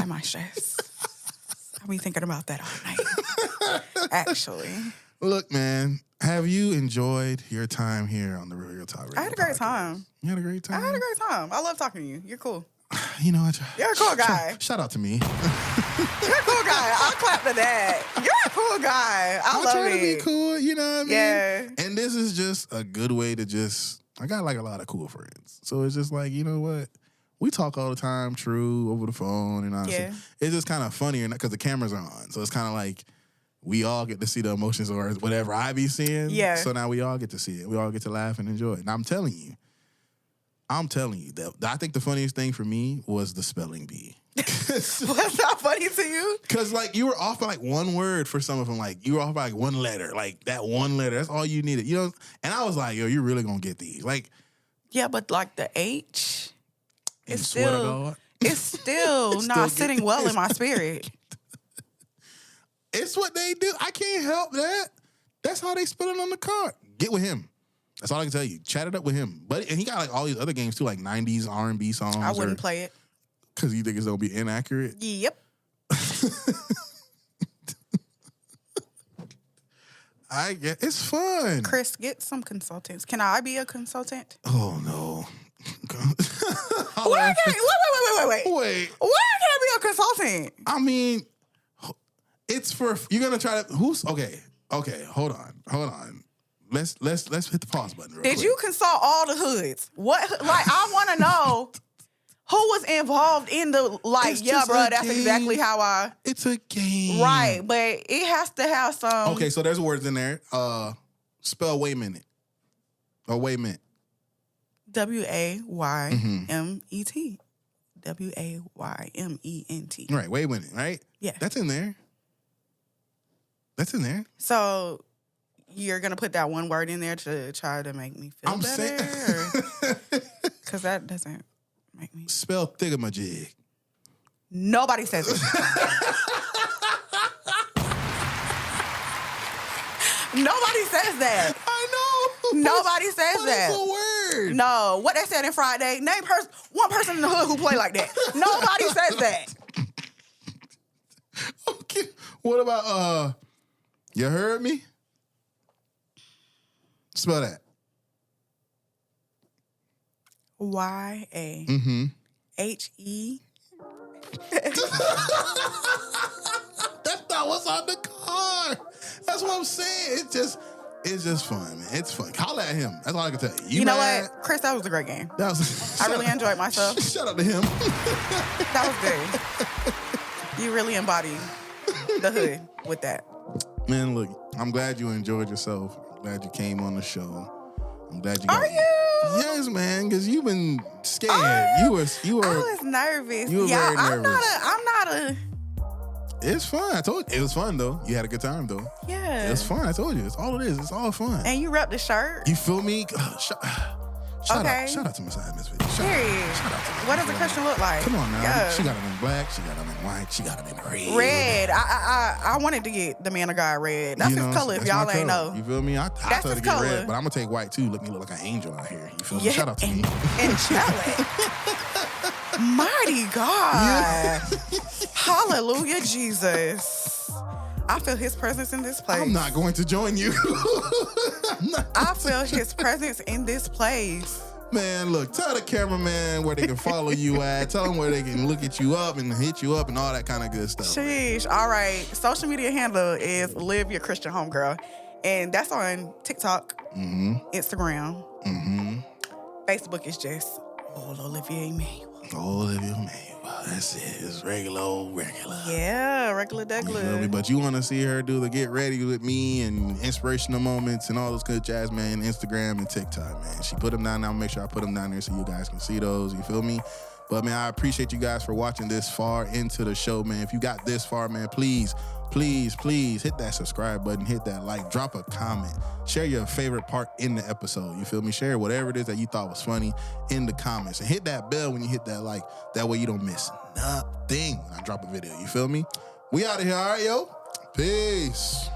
my stress. I'll be thinking about that all night. Actually. Look, man, have you enjoyed your time here on the Real Talk Radio? I had a great time. You had a great time? I had a great time. I love talking to you. You're cool. You know what? You're a cool guy. Shout out to me. You're a cool guy. I'll clap to that. You're a cool guy. I love try it. to be cool, you know what I mean? Yeah. And this is just a good way to I got like a lot of cool friends. So it's just like, you know what? We talk all the time, true, over the phone and all that. Yeah. It's just kind of funnier because the cameras are on. So it's kind of like we all get to see the emotions or whatever I be seeing. Yeah. So now we all get to see it. We all get to laugh and enjoy it. And I'm telling you that I think the funniest thing for me was the spelling bee. What's not funny to you? Because, like, you were off by, like, one word for some of them. Like, you were off by, like, one letter. Like, that one letter. That's all you needed. You know? And I was like, yo, you're really going to get these. Like. Yeah, but, like, the H is swear to God. It's still not sitting well in my spirit. It's what they do. I can't help that. That's how they spell it on the card. Get with him. That's all I can tell you. Chat it up with him. But and he got like all these other games too, like 90s R&B songs. I wouldn't play it. Because you think it's going to be inaccurate? Yep. It's fun. Chris, get some consultants. Can I be a consultant? Oh, no. Wait. Wait. Why can't I be a consultant? I mean, it's for, you're going to try to, okay, hold on. Let's hit the pause button real quick. Did you consult all the hoods? What, like, I want to know who was involved in the, like, It's yeah, just bro, a that's game. exactly how I. It's a game. Right, but it has to have some. Okay, so there's words in there. Spell wait minute. Or wait minute. Waymet. Wayment. Right, wait minute, right? Yeah. That's in there. So you're going to put that one word in there to try to make me feel better? Because that doesn't make me. Spell thingamajig. Nobody says it. Nobody says that. I know. Nobody says that. It's a word. No. What they said in Friday, name one person in the hood who play like that. Nobody says that. Okay. What about, you heard me? Spell that. YAHE. That's not what's on the card. That's what I'm saying. It's just fun, man. It's fun. Holla at him. That's all I can tell you. You know what, Chris? That was a great game. I really enjoyed myself. Shout out to him. That was good. You really embodied the hood with that. Man, look, I'm glad you enjoyed yourself. I'm glad you came on the show. I'm glad you. Are you? Yes, man, because you've been scared. You were. I was nervous. You were very nervous. I'm not a. It's fun. I told you. It was fun, though. You had a good time, though. Yeah. It was fun. I told you. It's all it is. It's all fun. And you repped the shirt. You feel me? Shout Okay. out to Miss I in this video. Period. Shout out to her. What does a Christian look like? Come on now. Yeah. She got it in black. She got it in white. She got it in red. Red. I wanted to get the man of God red. That's his color. If that's y'all my ain't color. know. You feel me? I That's tried to his get color. red, but I'm gonna take white too. Look like an angel out here. You feel me? Yeah, Shout out to me. Angelic. Mighty God. Hallelujah, Jesus. I feel his presence in this place. I'm not going to join you. I feel his presence in this place. Man, look, tell the cameraman where they can follow you at. Tell them where they can look at you up and hit you up and all that kind of good stuff. Sheesh. All right. Social media handle is Liv Your Christian HomeGirl. And that's on TikTok, Instagram. Facebook is just Olivia Emmanuel. Olivia Emmanuel. That's it. It's regular. Yeah, regular You feel me? degular. But you want to see her do the get ready with me and inspirational moments and all those good jazz, man, Instagram and TikTok, man. She put them down now. Make sure I put them down there so you guys can see those. You feel me? But, man, I appreciate you guys for watching this far into the show, man. If you got this far, man, please hit that subscribe button, hit that like, drop a comment, share your favorite part in the episode. You feel me? Share whatever it is that you thought was funny in the comments and hit that bell when you hit that like. That way you don't miss nothing when I drop a video. You feel me? We out of here. All right, yo. Peace.